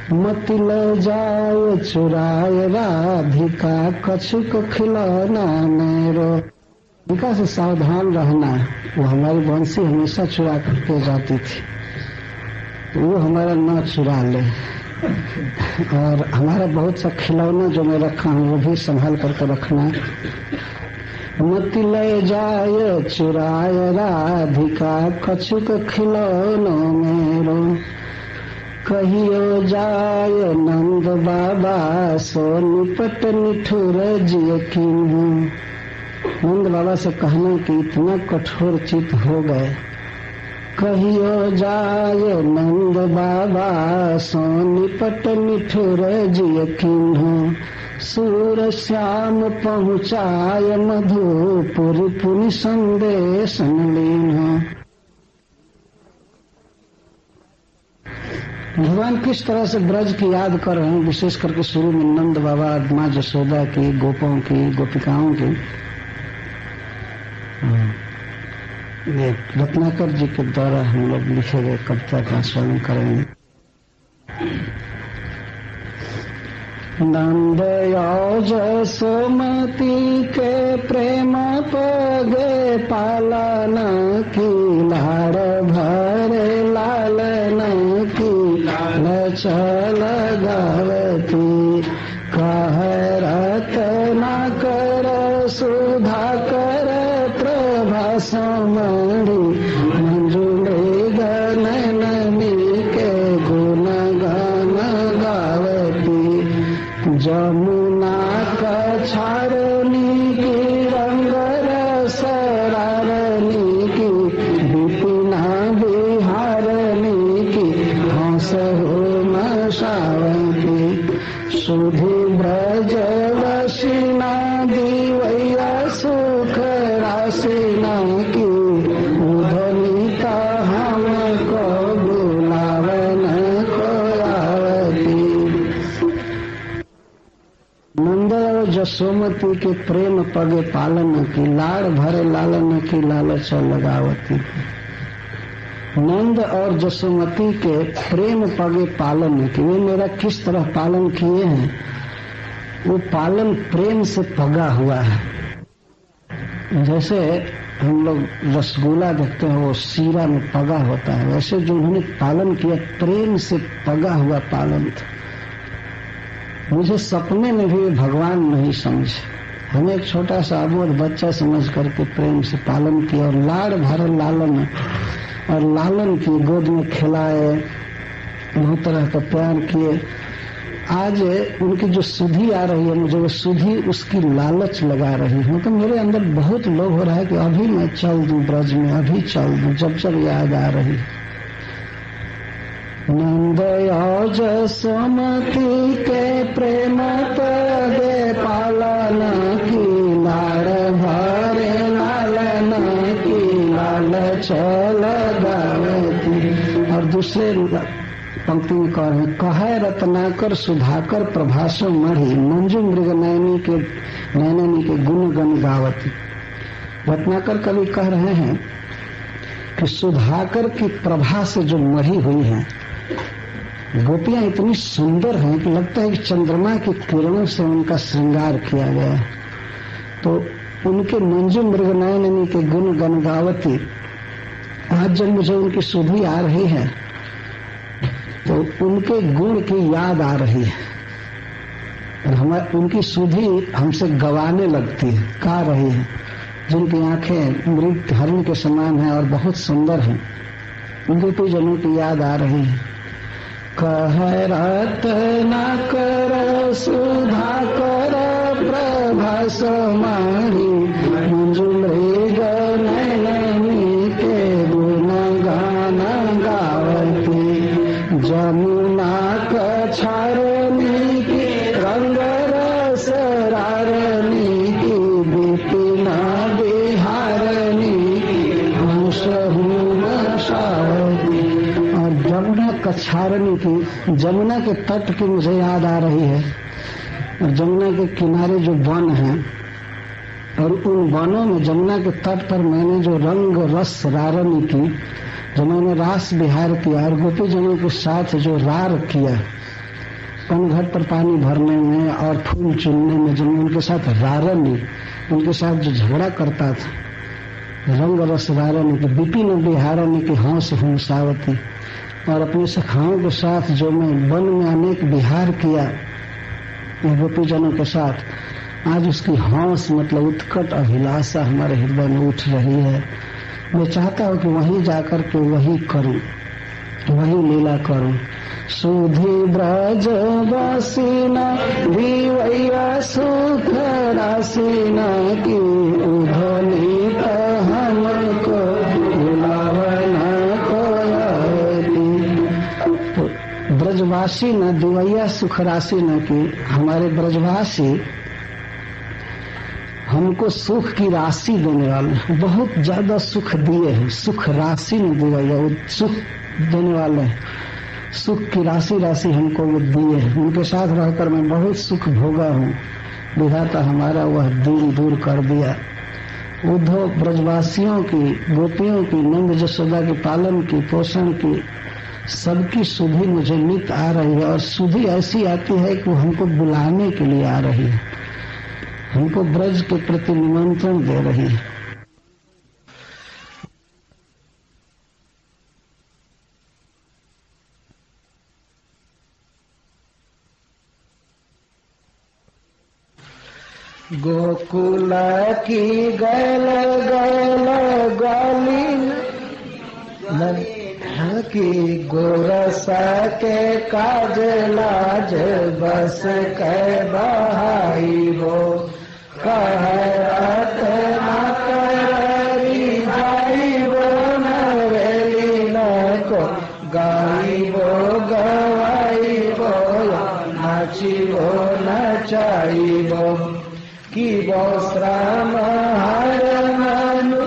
मत ले जाए चुराए राधिका कछुक खिलौना मेरो। राधिका से सावधान रहना, वो हमारी बंसी हमेशा चुरा करके जाती थी, वो हमारा न चुरा ले। और हमारा बहुत सा खिलौना जो मैं रखा हूँ वो भी संभाल करके रखना। मत ले जाए चुराए राधिका कछुक खिलौना मेरो। कहियो जाए नंद बाबा सो निपट निठुर जिय किन्हू। नंद बाबा से कहना कि इतना कठोर चित हो गए। कहियो जाए नंद बाबा सो निपट निठुर जिय किन्हू। सूर श्याम पहुँचाय मधुपुर पुनि संदेश लीन्हू। भगवान किस तरह से ब्रज की याद कर रहे हैं, विशेष करके शुरू में नंद बाबा, माँ जसोदा की, गोपों की, गोपिकाओं की। ये रत्नाकर जी के द्वारा हम लोग लिखे गए कविता का स्मरण करेंगे। नंद जसोमती के प्रेम पगे पालन की लाड़ भरे लालन की चल गावती। कह रत्ना कर सुधा कर प्रभास मणि मंजुले गणनी के गुण गान गावती। जमुना कछारनी की रंग रस रारनी की विपिना बिहारनी की हंस सावंती। सुधी ब्रज वशिना दिवैया सुख राशिना की उधनिता हमको बुलावन को आवती। नंद और जसोमती के प्रेम पगे पालन की लाड़ भरे लालन की लालच लगावती। नंद और जसोमती के प्रेम पगे पालन की, वे मेरा किस तरह पालन किए हैं, वो पालन प्रेम से पगा हुआ है। जैसे हम लोग रसगुल्ला देखते हैं वो सीरा में पगा होता है, वैसे जो उन्होंने पालन किया प्रेम से पगा हुआ पालन था। मुझे सपने में भी भगवान नहीं समझे, हमें एक छोटा सा अबोध बच्चा समझ करके प्रेम से पालन किया और लाड़ भरे लालन और लालन की, गोद में खिलाए, बहुत तरह का प्यार किए। आज उनकी जो सुधी आ रही है, मुझे वो सुधी उसकी लालच लगा रही है। तो मेरे अंदर बहुत लोभ हो रहा है कि अभी मैं चल दूं ब्रज में, अभी चल दूं, जब जब याद आ रही। नंद जसोमती के प्रेम पगे पालन की लाड़ भरे लालन की लालच लगावती। और दूसरे पंक्ति में कह रहे हैं, कह रत्नाकर सुधाकर प्रभासो मढ़ी मंजू मृग नयनी के गुण गण गावती। रत्नाकर कवि कह रहे हैं कि सुधाकर की प्रभा से जो मढ़ी हुई है, गोपियां इतनी सुंदर हैं कि लगता है कि चंद्रमा की किरणों से उनका श्रृंगार किया गया है। तो उनके मंजू मृग नयनी के गुण गण गावती, आज जब मुझे उनकी सुधि आ रही है तो उनके गुण की याद आ रही है और हमारे उनकी सुधि हमसे गवाने लगती है, गा रही है, जिनकी आंखें मृग हरण के समान है और बहुत सुंदर है। उनके प्रियजनों की याद आ रही है। कह रत्न कर सुधा कर प्रभा समारी मंजू मृग नैनी के गुण गान गावती जमुना कछारनी की रंग रस रारनी की बिपिना बिहारनी की हंसहूमशावती। और जमुना कछारनी की, जमुना के तट की मुझे याद आ रही है। और जमुना के किनारे जो वन हैं और उन वनों में जमुना के तट पर मैंने जो रंग रस रारनी की, जो मैंने रास विहार किया और गोपी जनों के साथ जो रार किया, पनघट पर पानी भरने में और फूल चुनने में, जब उनके साथ रारनी, उनके साथ जो झगड़ा करता था, रंग रस रारनी की विपिन बिहारनी की हंस हंसावती। और अपने सखाओं के साथ जो मैं वन में अनेक विहार किया गोपी जनों के साथ, आज उसकी हंस मतलब उत्कट अभिलाषा हमारे हृदय में उठ रही है। मैं चाहता हूँ कि वहीं जाकर के वही करूं, वही लीला करूं। सुधि ब्रज बसीना दीवैया सुख रासीना की उधनीत हमको बुलावना कोयती। ब्रजवासी न दिवैया सुख राशि न की, हमारे ब्रजवासी हमको सुख की राशि देने वाले, बहुत ज्यादा सुख दिए हैं। सुख राशि न दिवैया, सुख देने वाले हैं, सुख की राशि राशि हमको वो दिए हैं। उनके साथ रहकर मैं बहुत सुख भोगा हूँ। विधाता हमारा वह दीन दूर कर दिया। उद्धव ब्रजवासियों की, गोपियों की, नंद जसोदा के पालन की, पोषण की, सबकी सुधि मुझे नित आ रही है। और सुधि ऐसी आती है कि वो हमको बुलाने के लिए आ रही है, हमको ब्रज के प्रति निमंत्रण दे रही है। गोकुल की गैल गैल गाली की गोरसा के काज लाज बस कै बहाई हो। कह रत्न करी जाई वो नवेली न को गाई वो गवाई वो नाची वो नचाई वो की वो श्राम हर मनु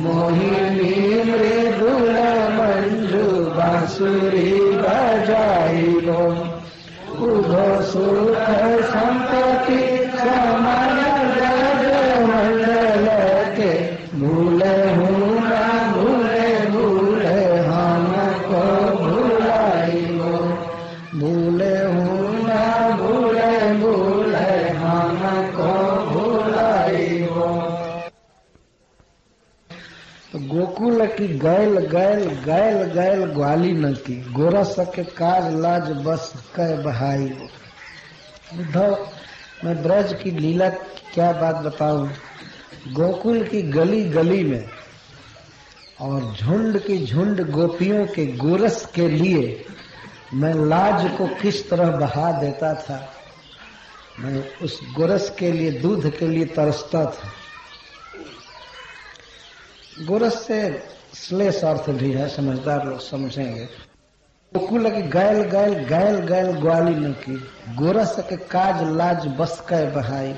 मोहिनी मृदुल मंजू बांसुरी बजाइबो। उधो सुख संपत्ति समान ब्रज मंडल के भूले हूँ ना भूले भूले हमको भुलाइबो। भूले हूँ ना भूले भूले हमको भुलाइबो। तो गोकुल की गैल गैल गैल गैल ग्वाली न की गोरस के काज लाज बस कै बहाई। उद्धव, मैं ब्रज की लीला क्या बात बताऊं। गोकुल की गली गली में और झुंड की झुंड गोपियों के गोरस के लिए मैं लाज को किस तरह बहा देता था। मैं उस गोरस के लिए, दूध के लिए तरसता था। गोरस से श्लेष अर्थ भी है, समझदार लोग समझेंगे। गोकुल की गैल गैल गैल गैल ग्वाली न की गोरस के काज लाज बस कै बहाई।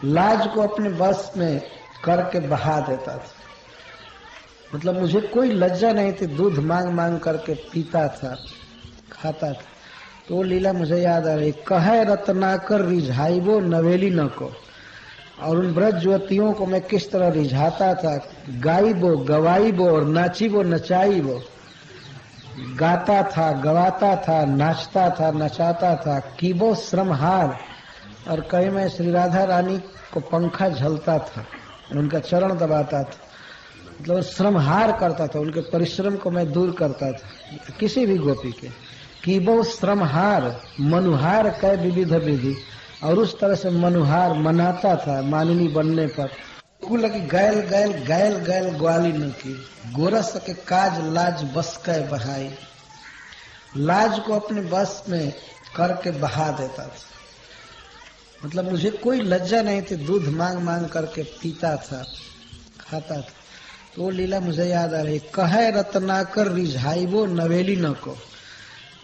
लाज को अपने बस में करके बहा देता था, मतलब मुझे कोई लज्जा नहीं थी। दूध मांग मांग करके पीता था, खाता था। तो लीला मुझे याद आ रही। कह रत्नाकर रिझाइबो नवेली न को, और उन ब्रज युवतियों को मैं किस तरह रिझाता था। गाइबो गवाइबो और नाचिबो नचाइबो। गाता था, गवाता था, नाचता था, नचाता था। कीबो श्रमहार, और कहीं मैं श्री राधा रानी को पंखा झलता था। उनका चरण दबाता था, मतलब श्रमहार करता था, उनके परिश्रम को मैं दूर करता था किसी भी गोपी के। कि वो श्रमहार मनुहार कै विविध विधि, और उस तरह से मनुहार मनाता था मानिनी बनने पर। कुल की गैल गैल गैल गैल ग्वाली न की, गोरस के काज लाज बस कै बहाई। लाज को अपने बस में करके बहा देता था, मतलब मुझे कोई लज्जा नहीं थी, दूध मांग मांग करके पीता था, खाता था। तो वो लीला मुझे याद आ रही। कहे रत्नाकर रिझाइबो नवेली न को,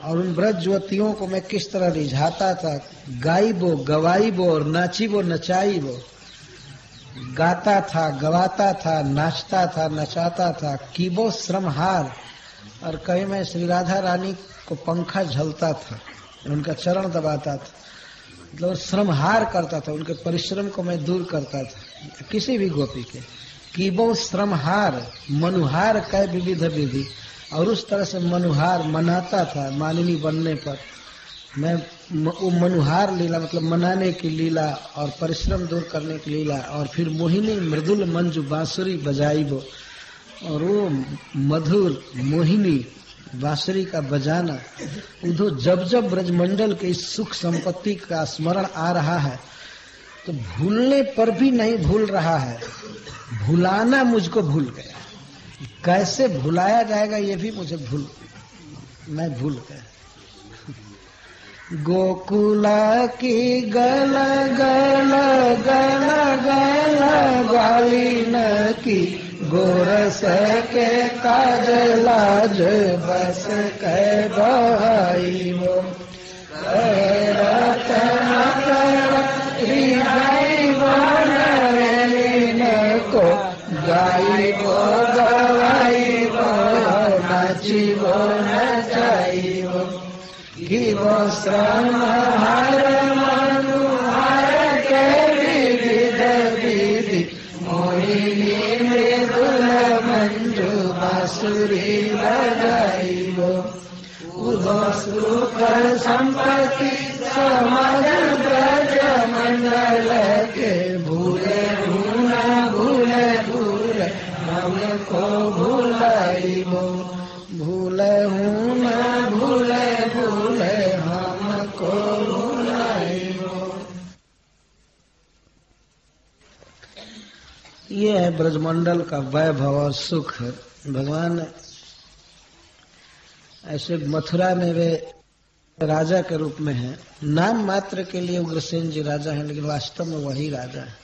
और उन ब्रज युवतियों को मैं किस तरह रिझाता था, गाइबो गवाइबो और नाचिबो नचाइबो। गाता था, गवाता था, नाचता था, नचाता था। कीबो श्रमहार, और कहीं मैं श्री राधा रानी को पंखा झलता था, उनका चरण दबाता था, मतलब श्रमहार करता था, उनके परिश्रम को मैं दूर करता था किसी भी गोपी के। कि वो श्रमहार मनुहार कै विविध विधि, और उस तरह से मनुहार मनाता था मानिनी बनने पर। मैं वो मनुहार लीला मतलब मनाने की लीला और परिश्रम दूर करने की लीला, और फिर मोहिनी मृदुल मंजू बांसुरी बजाइबो, और वो मधुर मोहिनी बांसुरी का बजाना। उधर जब जब ब्रजमंडल के इस सुख संपत्ति का स्मरण आ रहा है तो भूलने पर भी नहीं भूल रहा है, भुलाना मुझको भूल गया। कैसे भुलाया जाएगा ये भी मैं भूल गया। गोकुला की गल गल गल गल ग्वाली न की, गोरस के काज लाज बस कै बहाई वो। को गाइबो गवाइबो नाचिबो नचाइबो। गिबो श्रमहार मनुहार के विविध विधि, मोहिनी मृदुल मंजू बांसुरी बजाइबो। उदो सुख संपत्ति समाज ब्रज मंडल के, भूले भूले भूले हमको भुलाइबो। भूले हूँ न भूले भूले हमको भुलाइबो। ये है ब्रजमंडल का वैभव और सुख। भगवान ऐसे मथुरा में वे राजा के रूप में हैं, नाम मात्र के लिए उग्रसेन जी राजा हैं, लेकिन वास्तव में वही राजा है।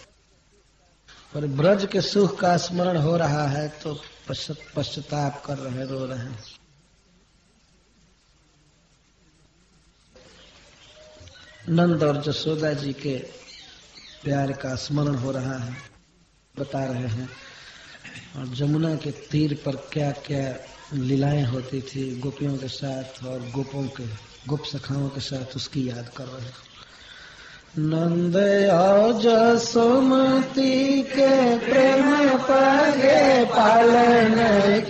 और ब्रज के सुख का स्मरण हो रहा है तो पश्चाताप कर रहे, रो रहे हैं। नंद और जसोदा जी के प्यार का स्मरण हो रहा है, बता रहे हैं। और जमुना के तीर पर क्या क्या लीलाएं होती थी गोपियों के साथ और गोप सखाओं के साथ, उसकी याद कर रहे हैं। नंद और जसोमती के प्रेम पगे पालन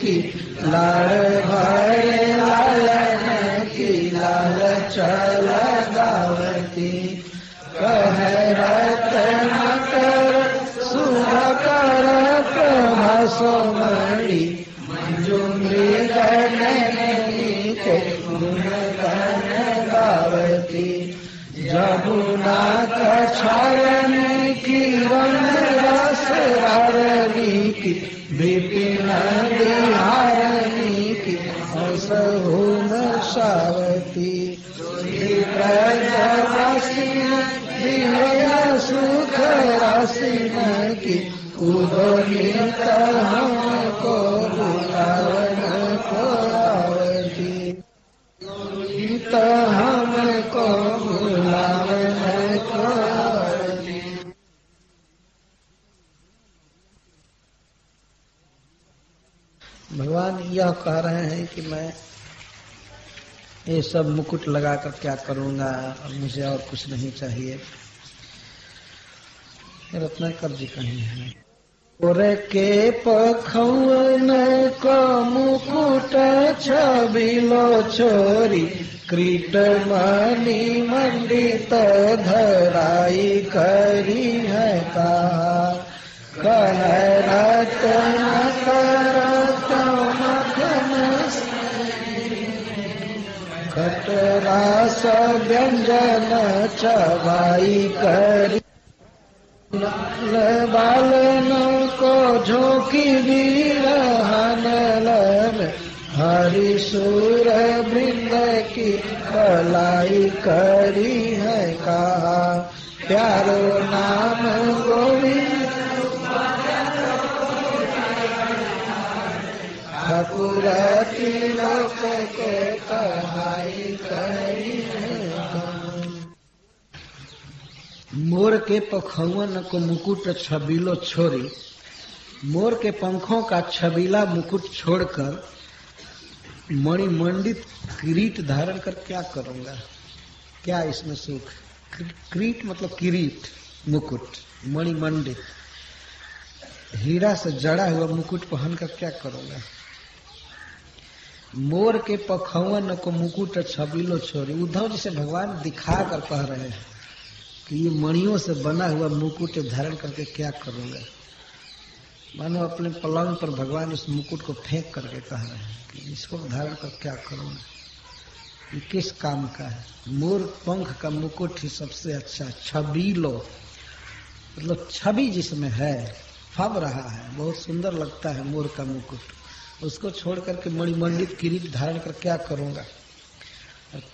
की, लाड़ भरे लालन की, लाल चल गावती। कह रत्नाकर सुभकर प्रभासोमणि, मंजू मृगनयनी के गुण गान गावती। जमुना कछारनी की रंग रस हारनी की, विपिन बिहारनी की असहून सावती। ब्रजवासी दिव्य सुख रासिन की, उदोनित हमको बुलावन को आवती। उदोनित हमको बुलावन को आवती। भगवान यह कह रहे हैं कि मैं ये सब मुकुट लगाकर क्या करूंगा, और मुझे और कुछ नहीं चाहिए। रत्नाकर जी कहीं है। और के पखवन को मुकुट छबिलो छोरी, क्रीट मणि मंडित धराई करी है कहा। कह रतन करत मखन खटरास व्यंजन चबाई करी बालन को झोंकी बिरहन हरिशूर वृंद की कलाई करी है कहा प्यारो नाम गोविंद ठाकुर तिलक के कहाई करी है। मोर के पखवन को मुकुट छबीलो छोरी, मोर के पंखों का छबीला मुकुट छोड़कर मणिमंडित किरीट धारण कर क्या करूंगा, क्या इसमें सुख। किरीट मतलब किरीट, मुकुट, मणिमंडित हीरा से जड़ा हुआ मुकुट पहनकर क्या करूंगा। मोर के पखवन को मुकुट छबीलो छोरी, उद्धव जी से भगवान दिखा कर कह रहे हैं कि ये मणियों से बना हुआ मुकुट धारण करके क्या करूंगा। मानो अपने पलंग पर भगवान उस मुकुट को फेंक करके कह रहे हैं कि इसको धारण कर क्या करूंगा, ये किस काम का है। मोर पंख का मुकुट ही सबसे अच्छा, छबीलो मतलब छवि जिसमें है, फब रहा है, बहुत सुंदर लगता है मोर का मुकुट। उसको छोड़ करके मणिमंडित किरीट धारण कर क्या करूंगा।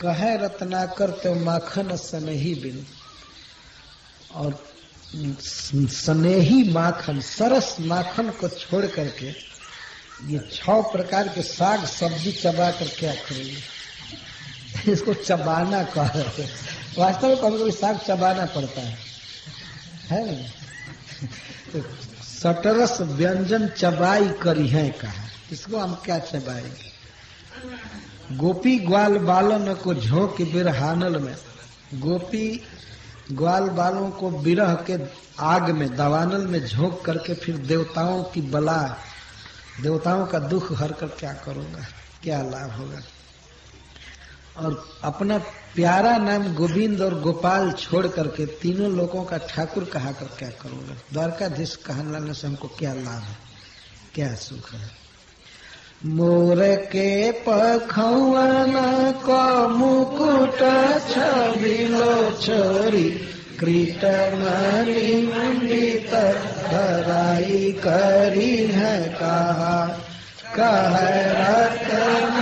कहे रत्नाकर तो माखन सनही बिन, और स्नेही माखन, सरस माखन को छोड़ करके ये 6 प्रकार के साग सब्जी चबा कर क्या करेंगे। इसको चबाना कह रहे हैं। वास्तव में कभी कभी साग चबाना पड़ता है ना। तो सटरस व्यंजन चबाई करी है कहा, इसको हम क्या चबाएंगे। गोपी ग्वाल बालन को झोंक बिरहानल में, गोपी ग्वाल बालों को बिरह के आग में, दवानल में झोंक करके फिर देवताओं की बला, देवताओं का दुख हर कर क्या करूंगा, क्या लाभ होगा। और अपना प्यारा नाम गोविंद और गोपाल छोड़ करके तीनों लोगों का ठाकुर कहा कर क्या करूंगा। द्वारकाधीश कहलाने से हमको क्या लाभ है, क्या सुख है। मोर के पखवन को मुकुट छबीलो छोरी, कृत मणि मंडित धराई करी है कहा, कह रतन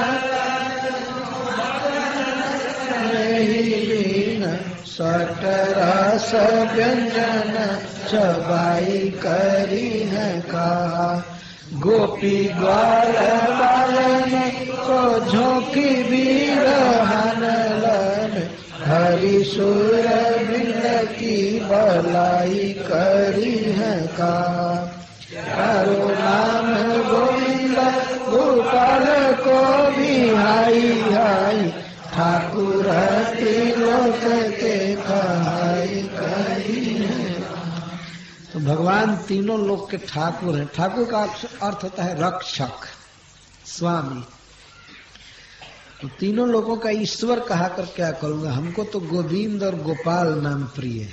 बीन सटरस व्यंजन चबाई करी है कहा। गोपी ग्वाल बालन को झोंकी बिरहन हरिशूर वृंद की बलाई करी है कहा। करो नाम गोविंद गोपाल को बिहाई हाई, ठाकुर त्रिलोक के कहाई करी है। तो भगवान तीनों लोक के ठाकुर हैं। ठाकुर का अर्थ होता है रक्षक, स्वामी। तो तीनों लोगों का ईश्वर कहा कर क्या करूंगा। हमको तो गोविंद और गोपाल नाम प्रिय है,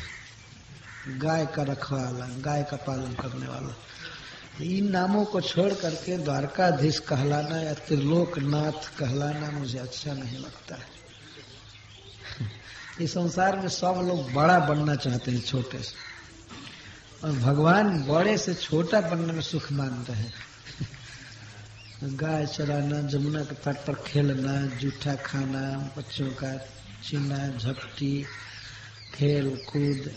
गाय का रखवाला, गाय का पालन करने वाला। इन नामों को छोड़ करके द्वारकाधीश कहलाना या त्रिलोकनाथ कहलाना मुझे अच्छा नहीं लगता है। इस संसार में सब लोग बड़ा बनना चाहते हैं छोटे से, और भगवान बड़े से छोटा बनने में सुख मानते हैं। गाय चराना, जमुना के तट पर खेलना, जूठा खाना, बच्चों का छीना झपटी, खेल कूद,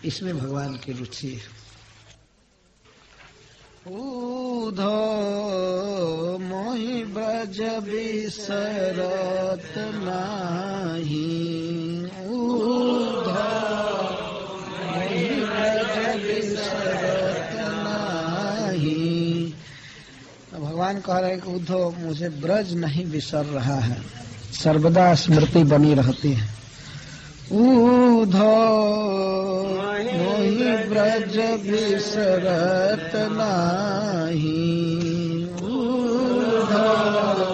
इसमें भगवान की रुचि है। ऊधो मोहि ब्रज बिसरत नाही, ऊधो मोहि ब्रज बिसरत नाही। भगवान कह रहे हैं कि उद्धव मुझे ब्रज नहीं बिसर रहा है, सर्वदा स्मृति बनी रहती है। ऊधो मोहि ब्रज बिसरत नाही, ऊधो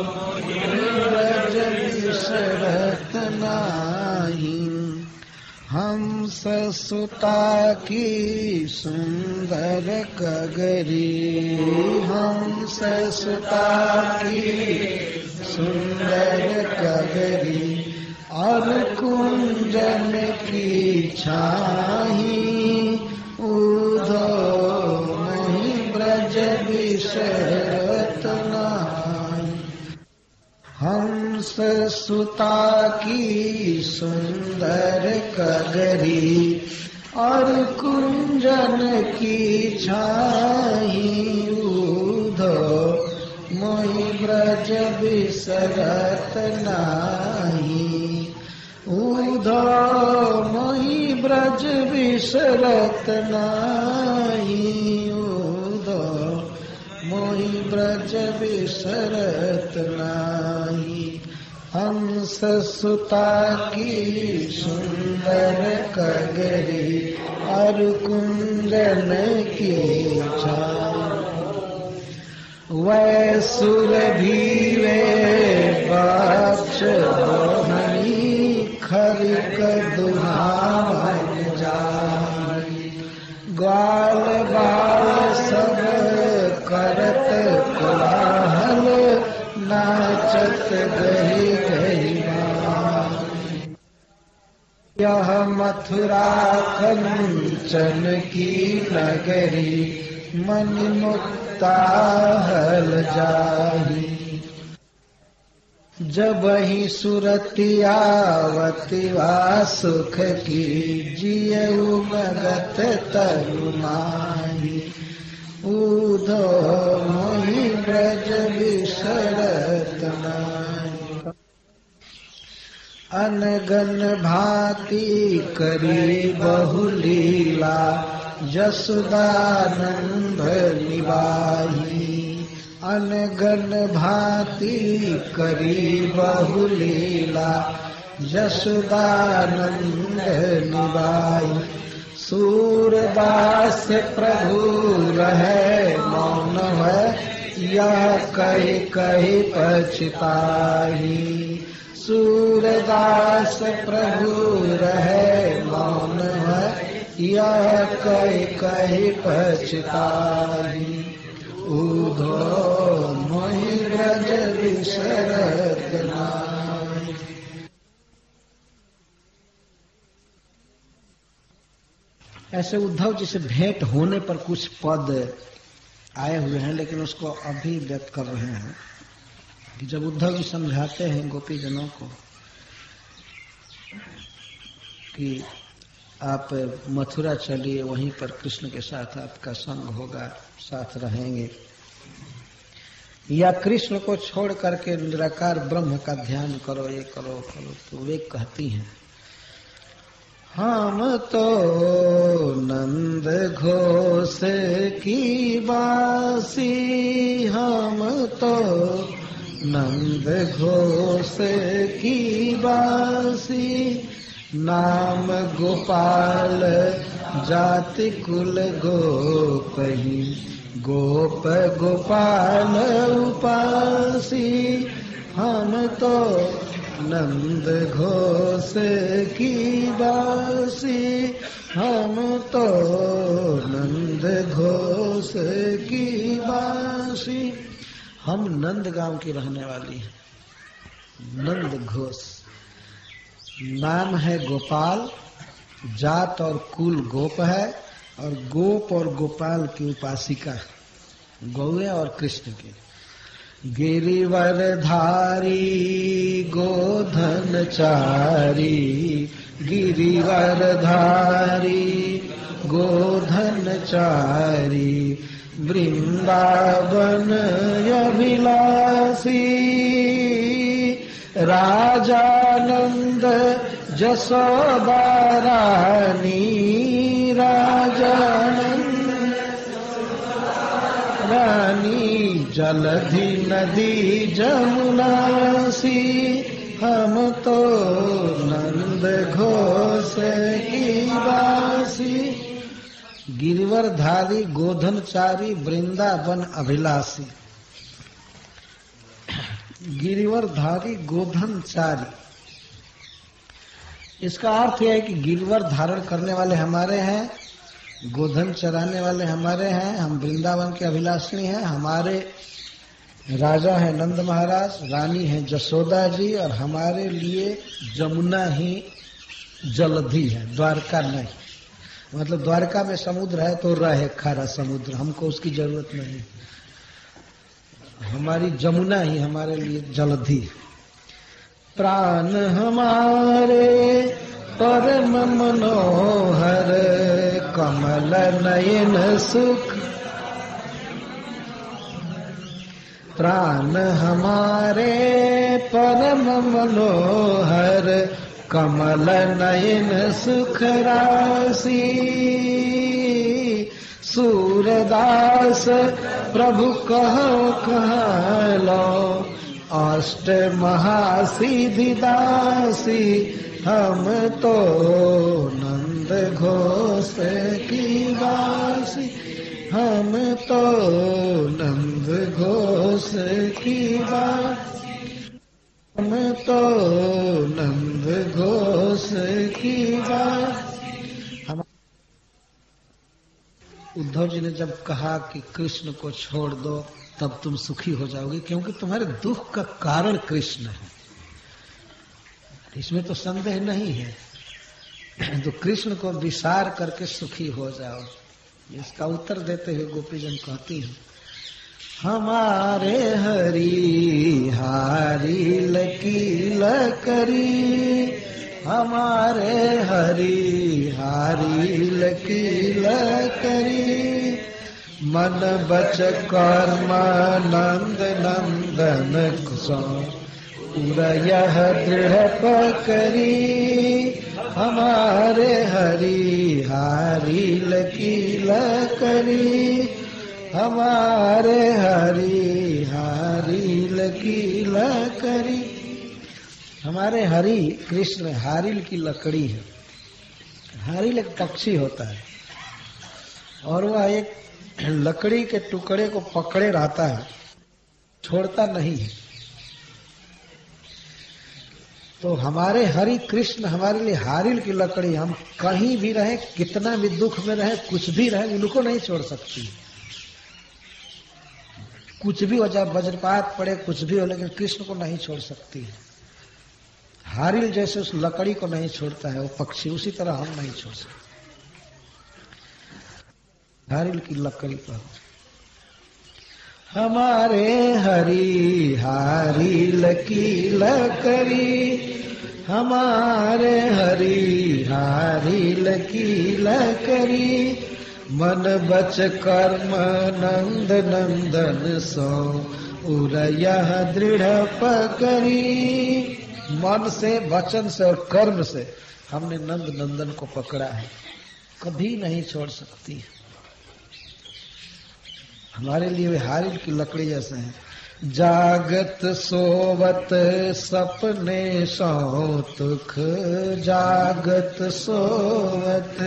मोहि ब्रज बिसरत नाही। हंस सुता की सुंदर कगरी, हंस सुता की सुंदर कगरी, और कुंजन की छाही, उधो नहीं ब्रज विशरत नाई। हंस सुता की सुंदर कगरी, और कुंजन की छाही, उधो मोहि ब्रज विसरत नाही, उधो मोहि ब्रज विसरत नाही, उधो मोहि ब्रज विसरत नाही। हंस सुता की सुंदर कगरी, और कुंजन की छाई, वै सुरभि वे बाच मोहनी, खरिक दुहावन जाई, ग्वाल बाल सब करत कोलाहल, नाचत गही गही बाई। यह मथुरा कंचन की नगरी, मन मुक्ताहल जाही, जब ही सुरतियावती वा सुख की, जियऊ मगत तनु माही, उधो मोहि ब्रज विसरत नाही। अनगन भांति करी बहुलीला, यशोदानंद निवाही, अनगन भांति करी बहुलीला, यशोदानंद निवाई। सूरदास प्रभु रहे मौन है, यह कही कही पछताही, सूरदास प्रभु रहे मौन है, यह कही कही पछताही, उधो मोहि ब्रज विसरत नाही। ऐसे उद्धव जी से भेंट होने पर कुछ पद आए हुए हैं, लेकिन उसको अभी व्यक्त कर रहे हैं कि जब उद्धव जी समझाते हैं गोपीजनों को कि आप मथुरा चलिए, वहीं पर कृष्ण के साथ आपका संग होगा, साथ रहेंगे, या कृष्ण को छोड़ करके निराकार ब्रह्म का ध्यान करो, ये करो करो, तो वे कहती हैं हम तो नंद घोष की बासी, हम तो नंद घोष की बासी, नाम गोपाल जाति कुल गोपही, गोप गोपाल उपासी, हम तो नंद घोष की बासी, हम तो नंद घोष की बासी। हम नंद गांव की रहने वाली हैं। नंद घोष नाम है गोपाल, जात और कुल गोप है, और गोप और गोपाल की उपासिका गौए और कृष्ण की। गिरिवरधारी गोधन चारी, गिरिवरधारी गोधन चारी, वृंदावन अभिलाषी, राजानंद जसोदा रानी, राजानंद रानी, जलधि नदी जमुनासी, हम तो नंद घोष की बासी। गिरिवरधारी गोधनचारी वृंदावन अभिलाषी। गिरिवरधारी गोधनचारी इसका अर्थ यह है कि गिरवर धारण करने वाले हमारे हैं, गोधन चराने वाले हमारे हैं, हम वृंदावन के अभिलाषणी हैं, हमारे राजा है नंद महाराज, रानी है जसोदा जी, और हमारे लिए जमुना ही जलधि है, द्वारका नहीं। मतलब द्वारका में समुद्र है तो रहे खारा समुद्र, हमको उसकी जरूरत नहीं। हमारी जमुना ही हमारे लिए जलधि। प्राण हमारे परम मनोहर कमल नयन सुख, प्राण हमारे परम मनोहर कमल नयन सुख राशि। सूरदास प्रभु कहो कहलो, अष्ट महासिद्धि दासी, हम तो नंद घोष की वासी, हम तो नंद घोष की वासी, हम तो नंद घोष की बात। उद्धव जी ने जब कहा कि कृष्ण को छोड़ दो तब तुम सुखी हो जाओगे, क्योंकि तुम्हारे दुख का कारण कृष्ण है, इसमें तो संदेह नहीं है। तो कृष्ण को विसार करके सुखी हो जाओ। इसका उत्तर देते हुए गोपीजन कहती हैं, हमारे हरि हारी लकील करी, हमारे हरि हारी लकील करी, मन बच कर्म नंद नंदन कुसो, यह दृढ़ पकरी, हमारे हरि हारी लकील करी, हमारे हरि हारी लकील करी। हमारे हरि कृष्ण हारिल की लकड़ी है। हारिल एक पक्षी होता है और वह एक लकड़ी के टुकड़े को पकड़े रहता है, छोड़ता नहीं है। तो हमारे हरि कृष्ण हमारे लिए हारिल की लकड़ी, हम कहीं भी रहे, कितना भी दुख में रहे, कुछ भी रहे, उनको नहीं छोड़ सकती। कुछ भी हो जाए, वज्रपात पड़े, कुछ भी हो, लेकिन कृष्ण को नहीं छोड़ सकती है। हारिल जैसे उस लकड़ी को नहीं छोड़ता है वो पक्षी, उसी तरह हम नहीं छोड़ सकते हारिल की लकड़ी पर। हमारे हरि हारिल की लकड़ी, हमारे हरि हारिल की लकड़ी, मन बच कर्म नंद नंदन सो, उरयह दृढ़ पकड़ी। मन से, वचन से और कर्म से हमने नंद नंदन को पकड़ा है, कभी नहीं छोड़ सकती। हमारे लिए वे हारिल की लकड़ी जैसे हैं। जागत सोवत सपने सौतुख, जागत सोवत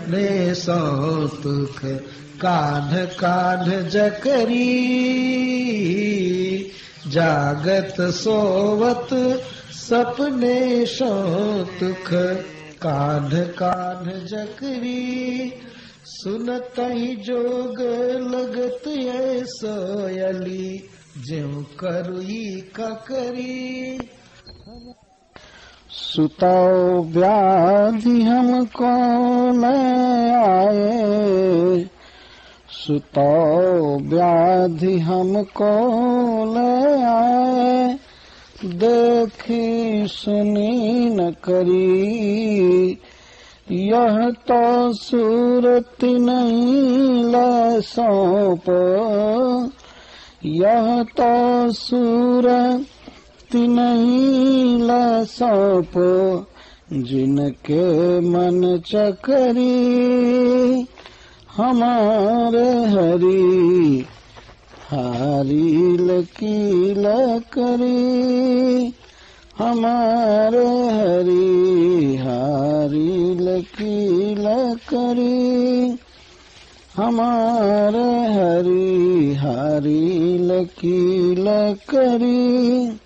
ने सौतुख, कान्ह कान्ह जकरी, जागत सोवत सपने सौतुख, कान्ह कान्ह जकरी, सुनत ही जोग लगत ये सोयली, ज्यों करुई ककरी। सुतो व्याधि हमको ले आए, सुतो व्याधि हमको ले आए, देखी सुनी न करी, यह तो सूरत नहीं ले सौंप, यह तो सूरत नहीं ले सौंप, जिनके मन चकरी, हमारे हरि हारिल की लकड़ी, हमारे हरि हारिल की लकड़ी, हमारे हरि हारिल की लकड़ी।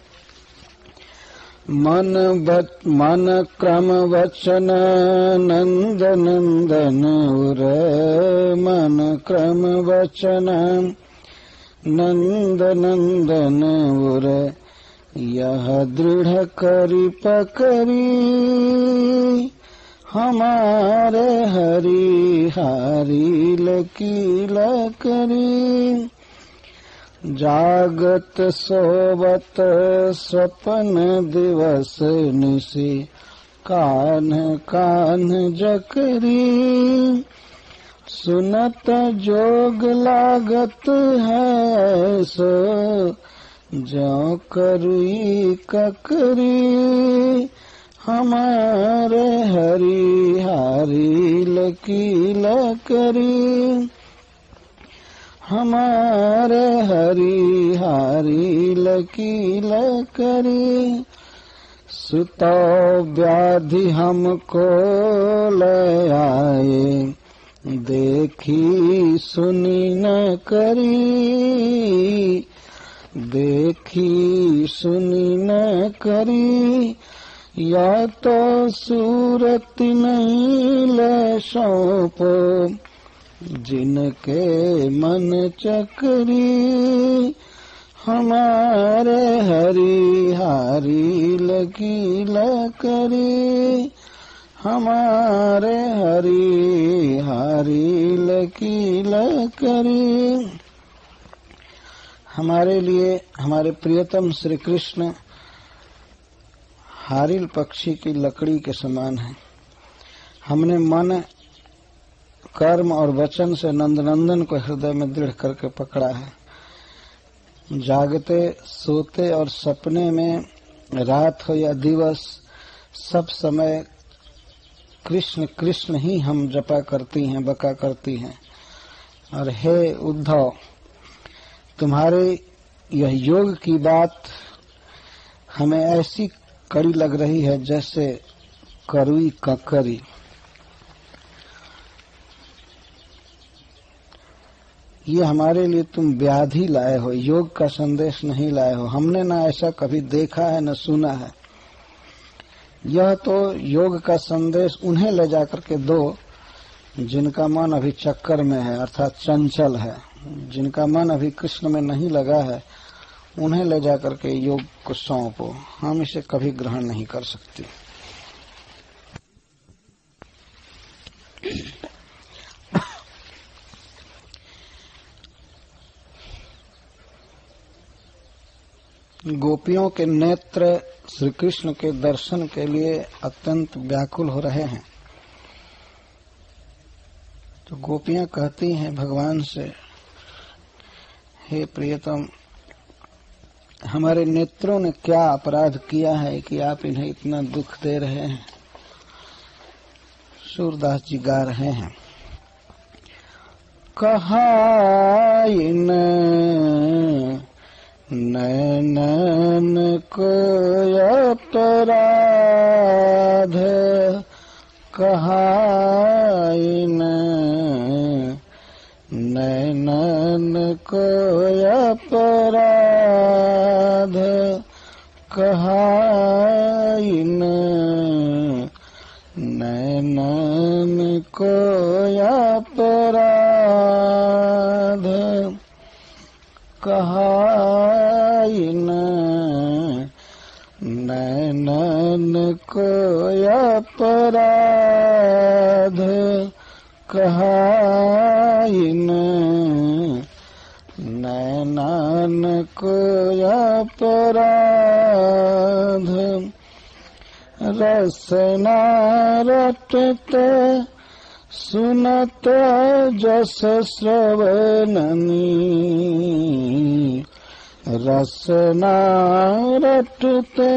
मन क्रम वचन नंद नंदन उर मन क्रम वचन नंद नंदन उर यह दृढ़ करी पकड़ी हमारे हरि हरि लकील करी जागत सोवत स्वप्न दिवस निशि कान कान जकरी सुनत जोग लागत है सो जो करुई ककरी हमारे हरि हरि लकील करी हमारे हरि हरि लकील करी सुतो व्याधि हमको ले आए देखी सुनी न करी देखी सुनी न करी या तो सूरत नहीं ले सौंपो जिनके मन चकरी हमारे हरि हरि लकील करी हमारे हरि हरि लकील करी। हमारे लिए हमारे प्रियतम श्री कृष्ण हारिल पक्षी की लकड़ी के समान है। हमने मन कर्म और वचन से नंदनंदन को हृदय में दृढ़ करके पकड़ा है। जागते सोते और सपने में रात हो या दिवस सब समय कृष्ण कृष्ण ही हम जपा करती हैं बका करती हैं। और हे उद्धव तुम्हारे यह योग की बात हमें ऐसी कड़ी लग रही है जैसे करुई ककरी। ये हमारे लिए तुम व्याधि लाए हो, योग का संदेश नहीं लाए हो। हमने ना ऐसा कभी देखा है न सुना है। यह तो योग का संदेश उन्हें ले जाकर के दो जिनका मन अभी चक्कर में है अर्थात चंचल है, जिनका मन अभी कृष्ण में नहीं लगा है, उन्हें ले जाकर के योग को सौंपो। हम इसे कभी ग्रहण नहीं कर सकते। गोपियों के नेत्र श्री कृष्ण के दर्शन के लिए अत्यंत व्याकुल हो रहे हैं। तो गोपियां कहती हैं भगवान से, हे प्रियतम हमारे नेत्रों ने क्या अपराध किया है कि आप इन्हें इतना दुख दे रहे हैं। सूरदास जी गा रहे हैं, कहा इन नैनन को अपराध, कहा इन नैनन को अपराध, कहा इन नैनन को अपराध, कहा इन नैनन को अपराध, कहा इन नैनन को अपराध, रसना रटते सुनत जस श्रवणनी, रसना रटते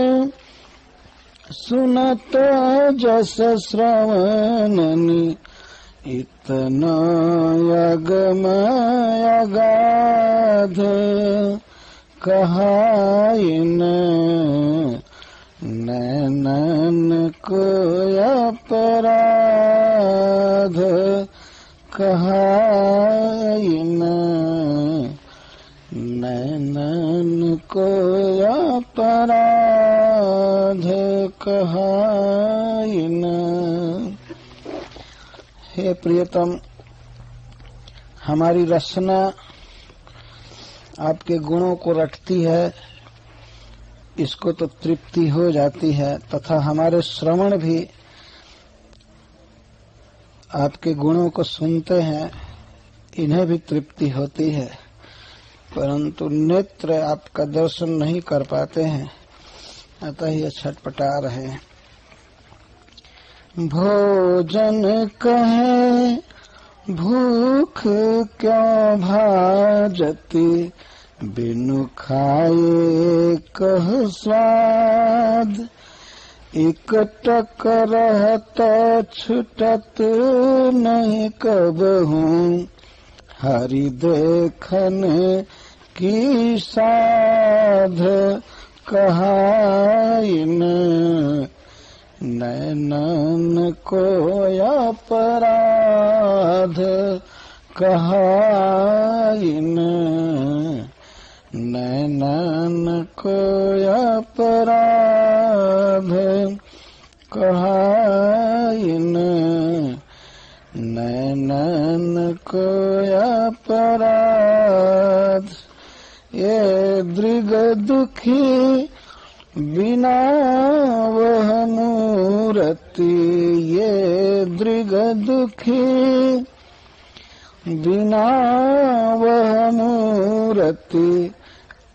सुनत जस श्रवणनी, इतना यगम अगाध, कहा इन नैनन को अपराध, कहा इन नैनन को अपराध, कहाई न। हे प्रियतम, हमारी रसना आपके गुणों को रटती है, इसको तो तृप्ति हो जाती है, तथा हमारे श्रवण भी आपके गुणों को सुनते हैं, इन्हें भी तृप्ति होती है, परंतु नेत्र आपका दर्शन नहीं कर पाते हैं, अतः ये छटपटा रहे हैं। भोजन कहे भूख क्यों भाजती, बिनु खाए कह स्वाद, इकटक रहत छुटत नहीं कबहू, हरि देखन की साध कहाई न। नैनन को अपराध कहाई न, नैनन को अपराध कहाई न, नैनन को अपराध। ये दृग दुखी बिना वह मूर्ति, ये दृग दुखी बिना वह मूर्ति,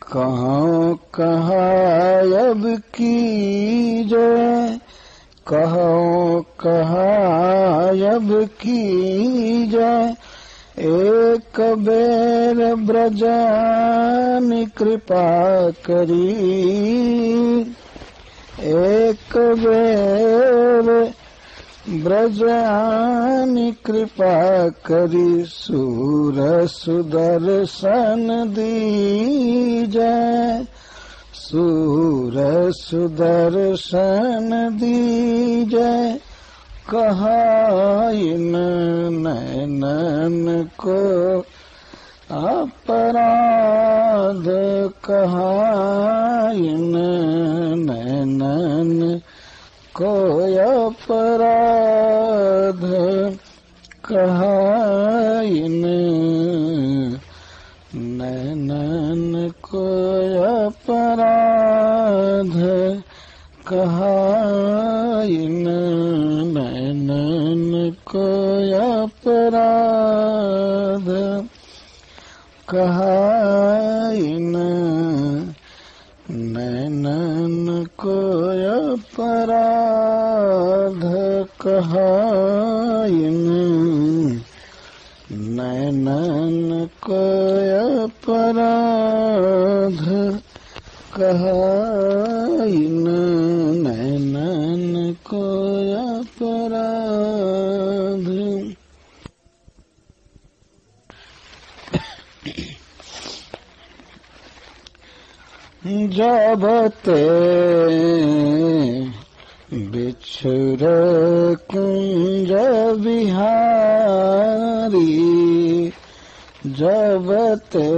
कहाँ कहाँ अब कीजे, कहाँ कहाँ अब कीजे। एक बेर ब्रजानि कृपा करी, एक बेर ब्रजानि कृपा करी, सूर सुदर्शन दीजै, सूर सुदर्शन दीजै। कहाई न, नैनन को अपराध कहाई न, नैनन को अपराध कहाई न, नैनन को अपराध कहाई न, नैनन को अपराध कहाई न, नैनन को अपराध कहाई न, नैनन को अपराध कहाई न, नैनन को अपराध। जब ते बिछुर कुंज बिहारी, जब ते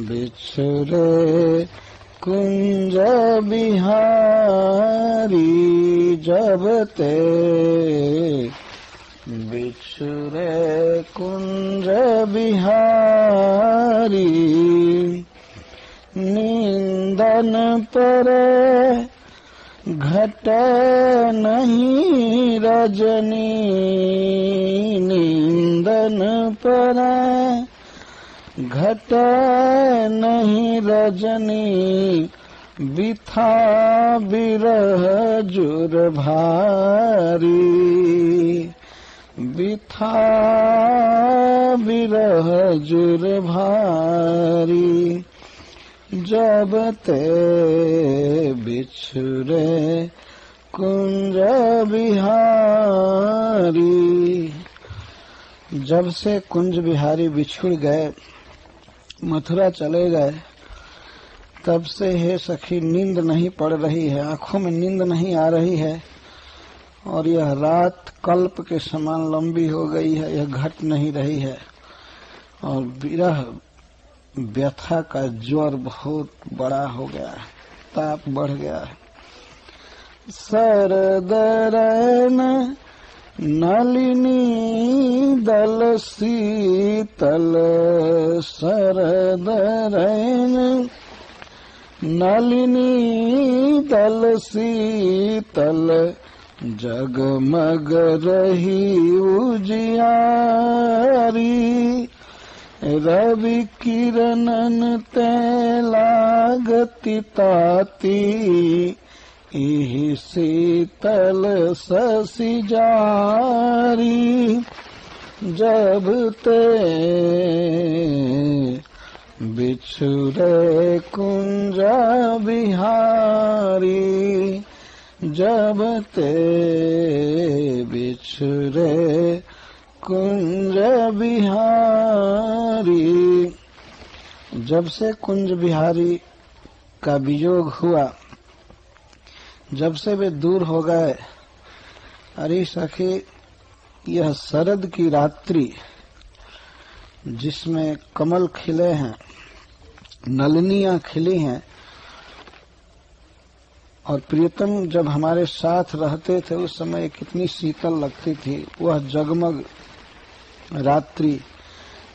बिछुरे कुंज बिहारी, जब ते बिछुरे कुंज बिहारी, निंदन पर घट नहीं रजनी, निंदन पर घट नहीं रजनी, बिथा बिरह जुर भारी, बिथा बिरह जुर भारी। जब ते बिछुरे कुंज बिहारी, जब से कुंज बिहारी बिछुड़ गए, मथुरा चले गए, तब से हे सखी नींद नहीं पड़ रही है, आंखों में नींद नहीं आ रही है, और यह रात कल्प के समान लंबी हो गई है, यह घट नहीं रही है, और विरह व्यथा का ज्वर बहुत बड़ा हो गया है। ताप बढ़ गया है। शरद रैन नलिनी दल शीतल, शरद रैन नलिनी दल शीतल, जगमग रही उजियारी, रवि किरणन तैलागति ताती, इहि शीतल शशि जारी, जब ते बिछुरे कुंज बिहारी, जब ते बिछुरे कुंज बिहारी। जब से कुंज बिहारी का वियोग हुआ, जब से वे दूर हो गए, अरे सखी यह शरद की रात्रि जिसमें कमल खिले हैं, नलिनियां खिली हैं, और प्रियतम जब हमारे साथ रहते थे उस समय कितनी शीतल लगती थी वह जगमग रात्रि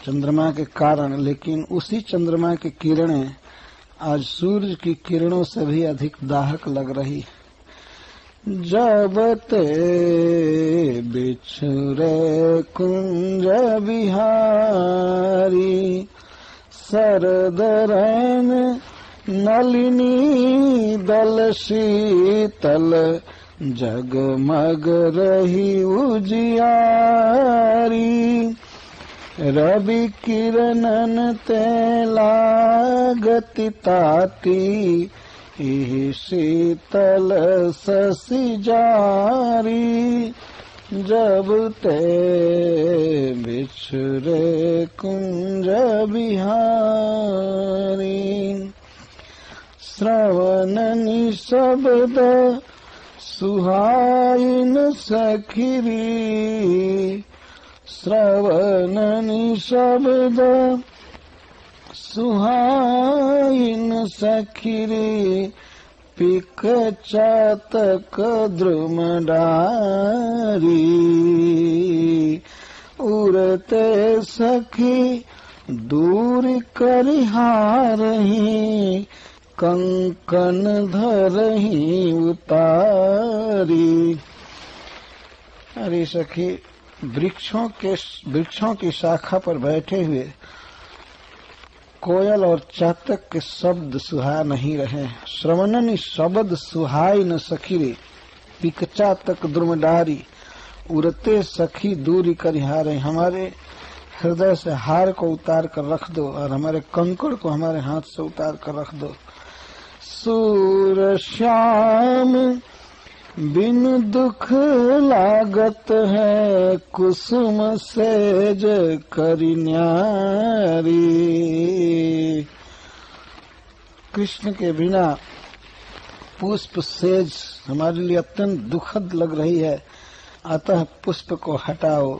चंद्रमा के कारण। लेकिन उसी चंद्रमा की किरणें आज सूर्य की किरणों से भी अधिक दाहक लग रही। जब ते बिछुरे कुंज बिहारी, शरद रैन नलिनी दल शीतल, जगमग रही उजियारी, रवि किरणन तैलागति ताती, इहि शीतल शशि जारी, जब ते बिछुरे कुंज बिहारी। श्रवण निशब्द सुहाइन सखिरी, श्रवण निशब्द सुहाइन सखिरी, पिक चातक द्रुमडारी, उड़ते सखी दूर करिहारही, कंकन धरही उतारी। अरे सखी वृक्षों की शाखा पर बैठे हुए कोयल और चातक के शब्द सुहा नहीं रहे। श्रवणनि शब्द सुहाई न सखीरे, पिकचा तक द्रुमडारी, उड़ते सखी दूरी करिहारे। हमारे हृदय से हार को उतार कर रख दो और हमारे कंकड़ को हमारे हाथ से उतार कर रख दो। सूर श्याम बिन दुख लागत है, कुसुम सेज करि न्यारी। कृष्ण के बिना पुष्प सेज हमारे लिए अत्यंत दुखद लग रही है, अतः पुष्प को हटाओ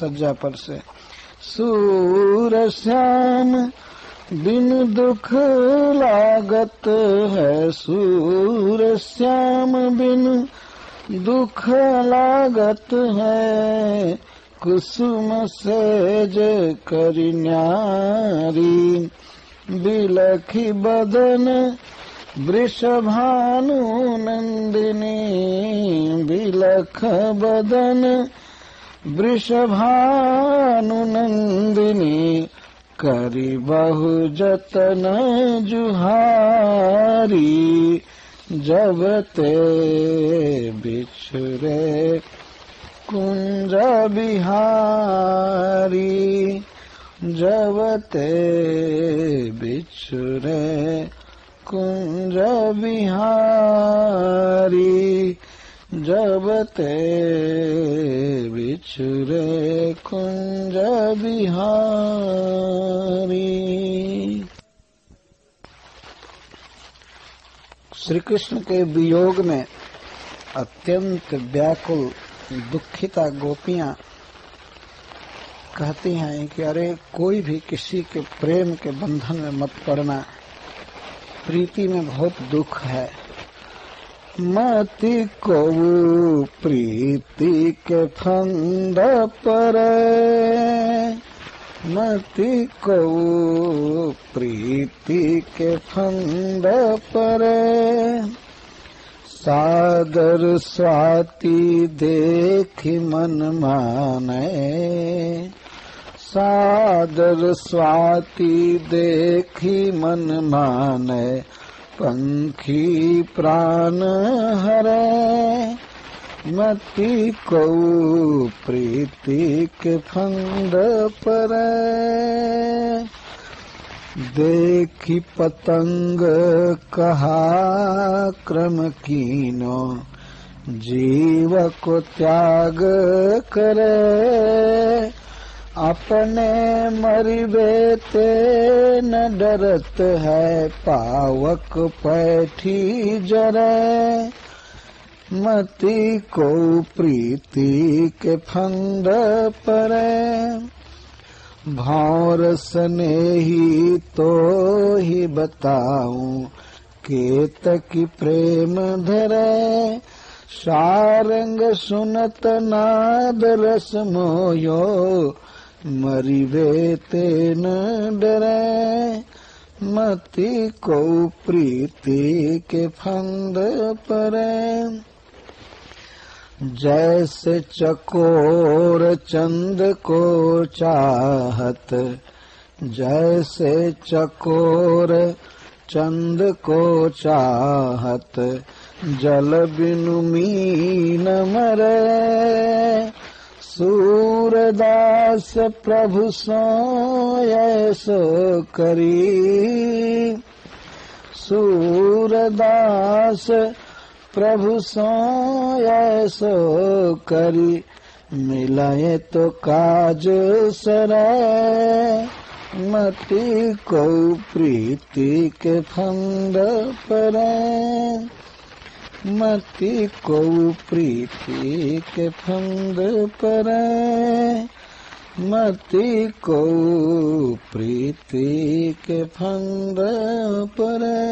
सज्जा पर से। सूर श्याम बिन दुख लागत है, सूर श्याम बिन दुख लागत है, कुसुम सेज करि न्यारी। बिलखी बदन वृषभानु नंदिनी, बिलख बदन वृषभानु नंदिनी, करि बहु जतन जुहारी। जब ते बिछुरे कुंज बिहारी, जब ते बिछुरे कुंज बिहारी, जब ते बिछुरे कुंज बिहारी। श्री कृष्ण के वियोग में अत्यंत व्याकुल दुखिता गोपियां कहती हैं कि अरे कोई भी किसी के प्रेम के बंधन में मत पड़ना, प्रीति में बहुत दुख है। मति को प्रीति के फंद पर, मति को प्रीति के फंद पर, सागर स्वाति देखि मन माने, सादर स्वाति देखी मन माने, पंखी प्राण हरे, मति को प्रीति के फंद पर, देखी पतंग कहा क्रम कीनो, जीव को त्याग करे, अपने मरिबे ते न डरत है, पावक पैठी जरे, मति को प्रीति के फंद परे, भौर स्नेही तो ही बताऊं, केतकी प्रेम धरे, सारंग सुनत नाद रस मोयो, मरिबे ते न डरे, मति को प्रीति के फंद परे, जैसे चकोर चंद को चाहत, जैसे चकोर चंद को चाहत, जल बिनु मीन मरे, सूरदास प्रभु सोय सो करी, सूरदास प्रभु सोय सो करी, मिलाए तो काज सरे, मति को प्रीति के फंद परे, मति को प्रीति के फंद परे, मति को प्रीति के फंद परे।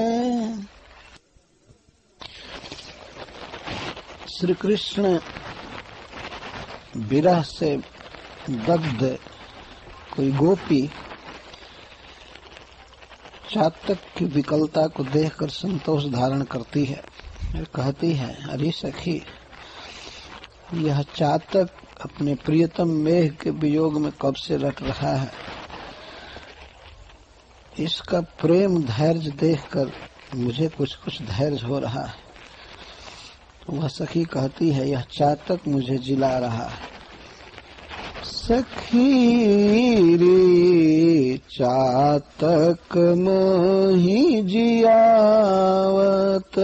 श्री कृष्ण विरह से दग्ध कोई गोपी चातक की विकलता को देखकर संतोष धारण करती है, कहती है, अरे सखी, यह चातक अपने प्रियतम मेघ के वियोग में कब से रट रहा है, इसका प्रेम धैर्य देखकर मुझे कुछ कुछ धैर्य हो रहा है। वह सखी कहती है, यह चातक मुझे जिला रहा है। सखी रे चातक मोहि जियावत,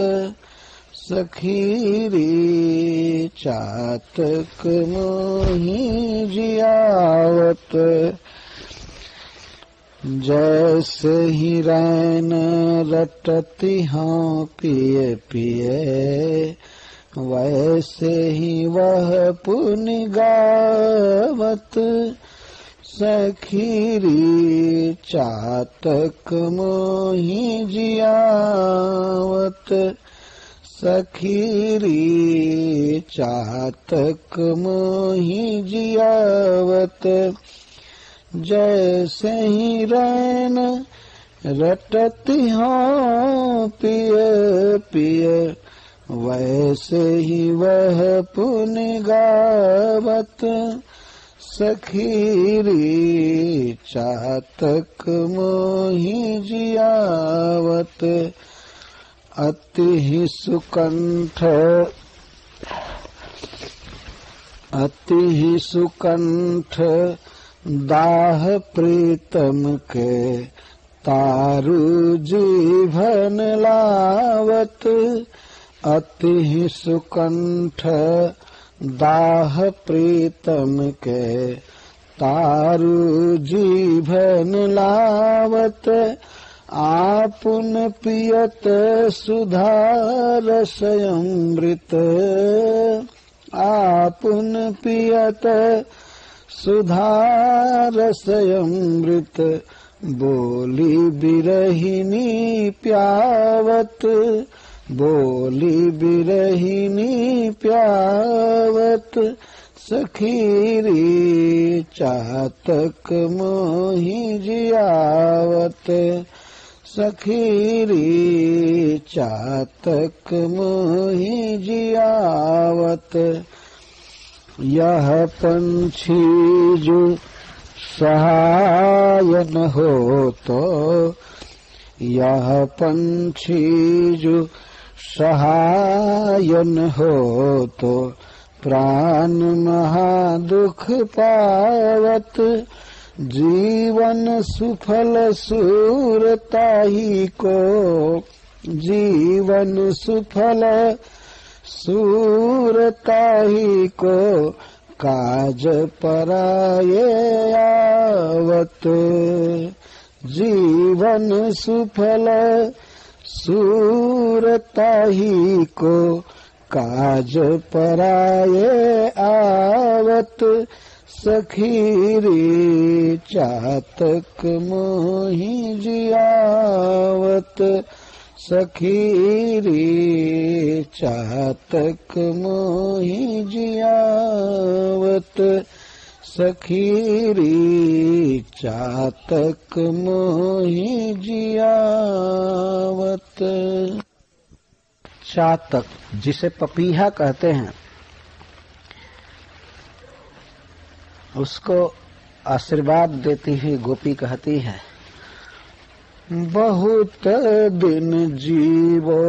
सखी रे चातक मोहि जियावत, जैसे ही रैन रटती हाँ पिए पिए, वैसे ही वह पुनि गावत, सखी रे चातक मोहि जियावत, सखी रे चातक मोहि जियावत, जैसे ही रैन रटती हो पिए पिए, वैसे ही वह पुनि गावत, सखी रे चातक मोहि जियावत, अति ही सुकंठ, अति ही सुकंठ दाह प्रीतम के, तारु जीवन लावत, अति ही सुकंठ दाह प्रीतम के, तारु जीवन लावत, आपुन पियत सुधा रसमृत, आपुन पियत सुधा रसमृत, बोली बिरहिनी प्यावत, बोली बिरहिनी प्यावत, सखीरी चातक मोहि जियावत, सखीरी चातक मोहि जियावत। यह पंछी जो सहाय न हो तो, यह पंछी जो सहाय न हो तो, प्राण महादुख पावत। जीवन सुफल सूरताही को, जीवन सुफल सूरताही को, काज पराये आवत। जीवन सुफल सूरताही को, काज पराये आवत। सखीरी चातक मोहि जियावत, सखीरी चातक मोहि जियावत, सखीरी चातक मोहि जियावत। चातक जिसे पपीहा कहते हैं, उसको आशीर्वाद देती हुई गोपी कहती है, बहुत दिन जीवो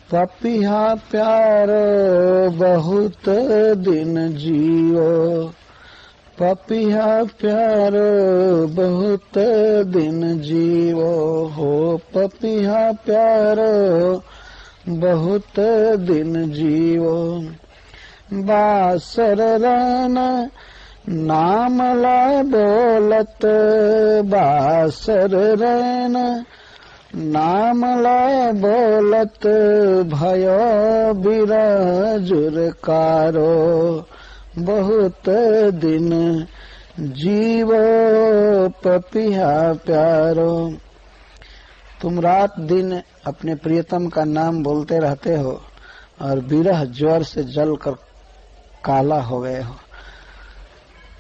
पपीहा प्यारो, बहुत दिन जीवो पपीहा प्यारो, बहुत दिन जीवो हो पपीहा प्यारो, बहुत दिन जीवो। बासर रहना नाम ला बोलत, बासर रहना नाम ला बोलत, भयो बिरह जुरकारो, बहुत दिन जीवो पपीहा प्यारो। तुम रात दिन अपने प्रियतम का नाम बोलते रहते हो और विरह ज्वर से जलकर काला हो गए हो।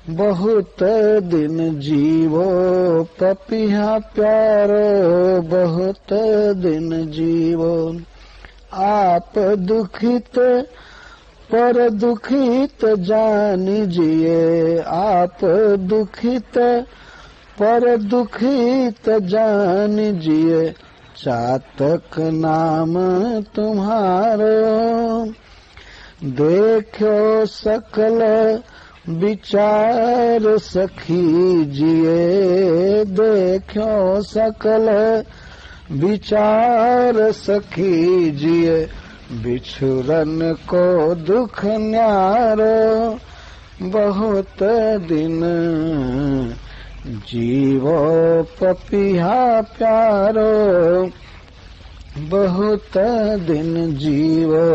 बहुत दिन जीवो पपीहा प्यारो, बहुत दिन जीवो। आप दुखित पर दुखित जानी जिए, आप दुखित पर दुखित जान जिए, चातक नाम तुम्हारो। देखो सकल विचार सखी जिए, देखो सकल विचार सखी जिए, बिछुरन को दुख न्यारो। बहुत दिन जीवो पपीहा प्यारो, बहुत दिन जीवो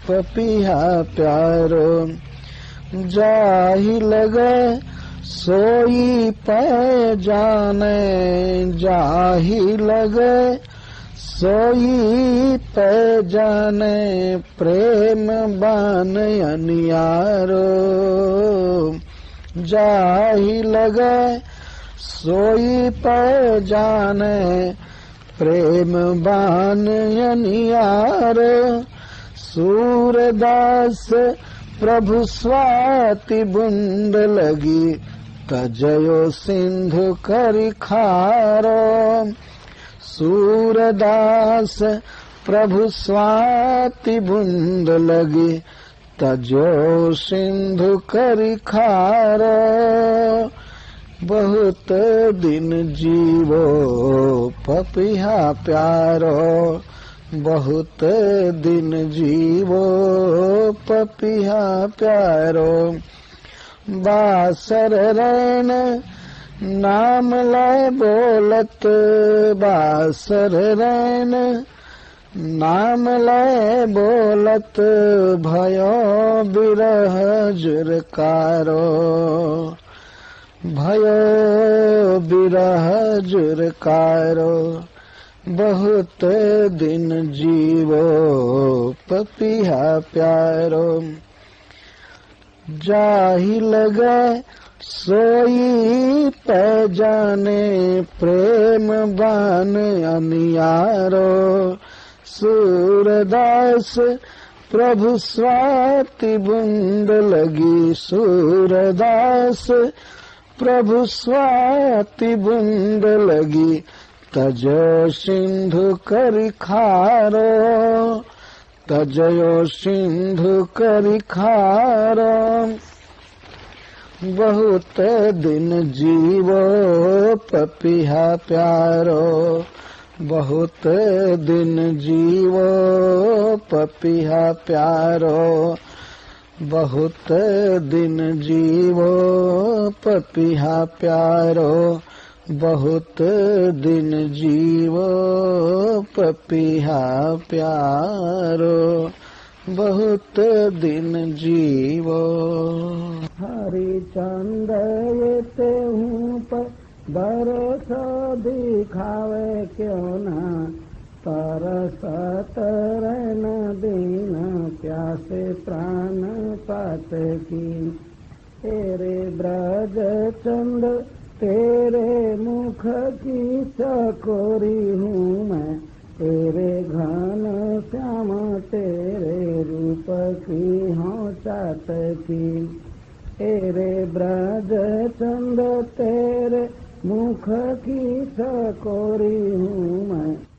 पपीहा प्यारो। जाहि लगे सोई पै जाने, जाहि लगे सोई पै जाने, प्रेम बान अनियारो। जाहि लगे सोई पै जाने, प्रेम बान अनियारो। सूरदास प्रभु स्वाति बुंद लगी, तजयो सिंधु करि खारो। सूरदास प्रभु स्वाति बुंद लगी, तजो सिंधु करि खारो। बहुत दिन जीवो पपीहा प्यारो, बहुत दिन जीवो पपीहा प्यारो। बासर रैन नाम लय बोलत, बासर रैन नाम लय बोलत, भयो बिरह जुरकारो। भयो बिरह जुरकारो बहुत दिन जीवो पपिहा प्यारो जाहि लगे सोई पे जाने प्रेम बान अनियारो सूरदास प्रभु स्वाति बूंद लगी सूरदास प्रभु स्वाति बूंद लगी तजो सिंधु करि खारो तजयो सिंधु करि खारो बहुत दिन जीवो पपिहा प्यारो बहुत दिन जीवो पपिहा प्यारो बहुत दिन जीवो पपिहा प्यारो बहुत दिन जीवो पपिहा प्यारो बहुत दिन जीवो। हरिचंद ये हूँ पर बरस दिखावे क्यों ना तरसत रहन दिन प्यासे प्राण पात की तेरे ब्रज चंद तेरे मुख की चकोरी हूँ मैं तेरे घन श्याम तेरे रूप की हूँ चात की तेरे ब्रज चंद तेरे मुख की चकोरी हूँ मैं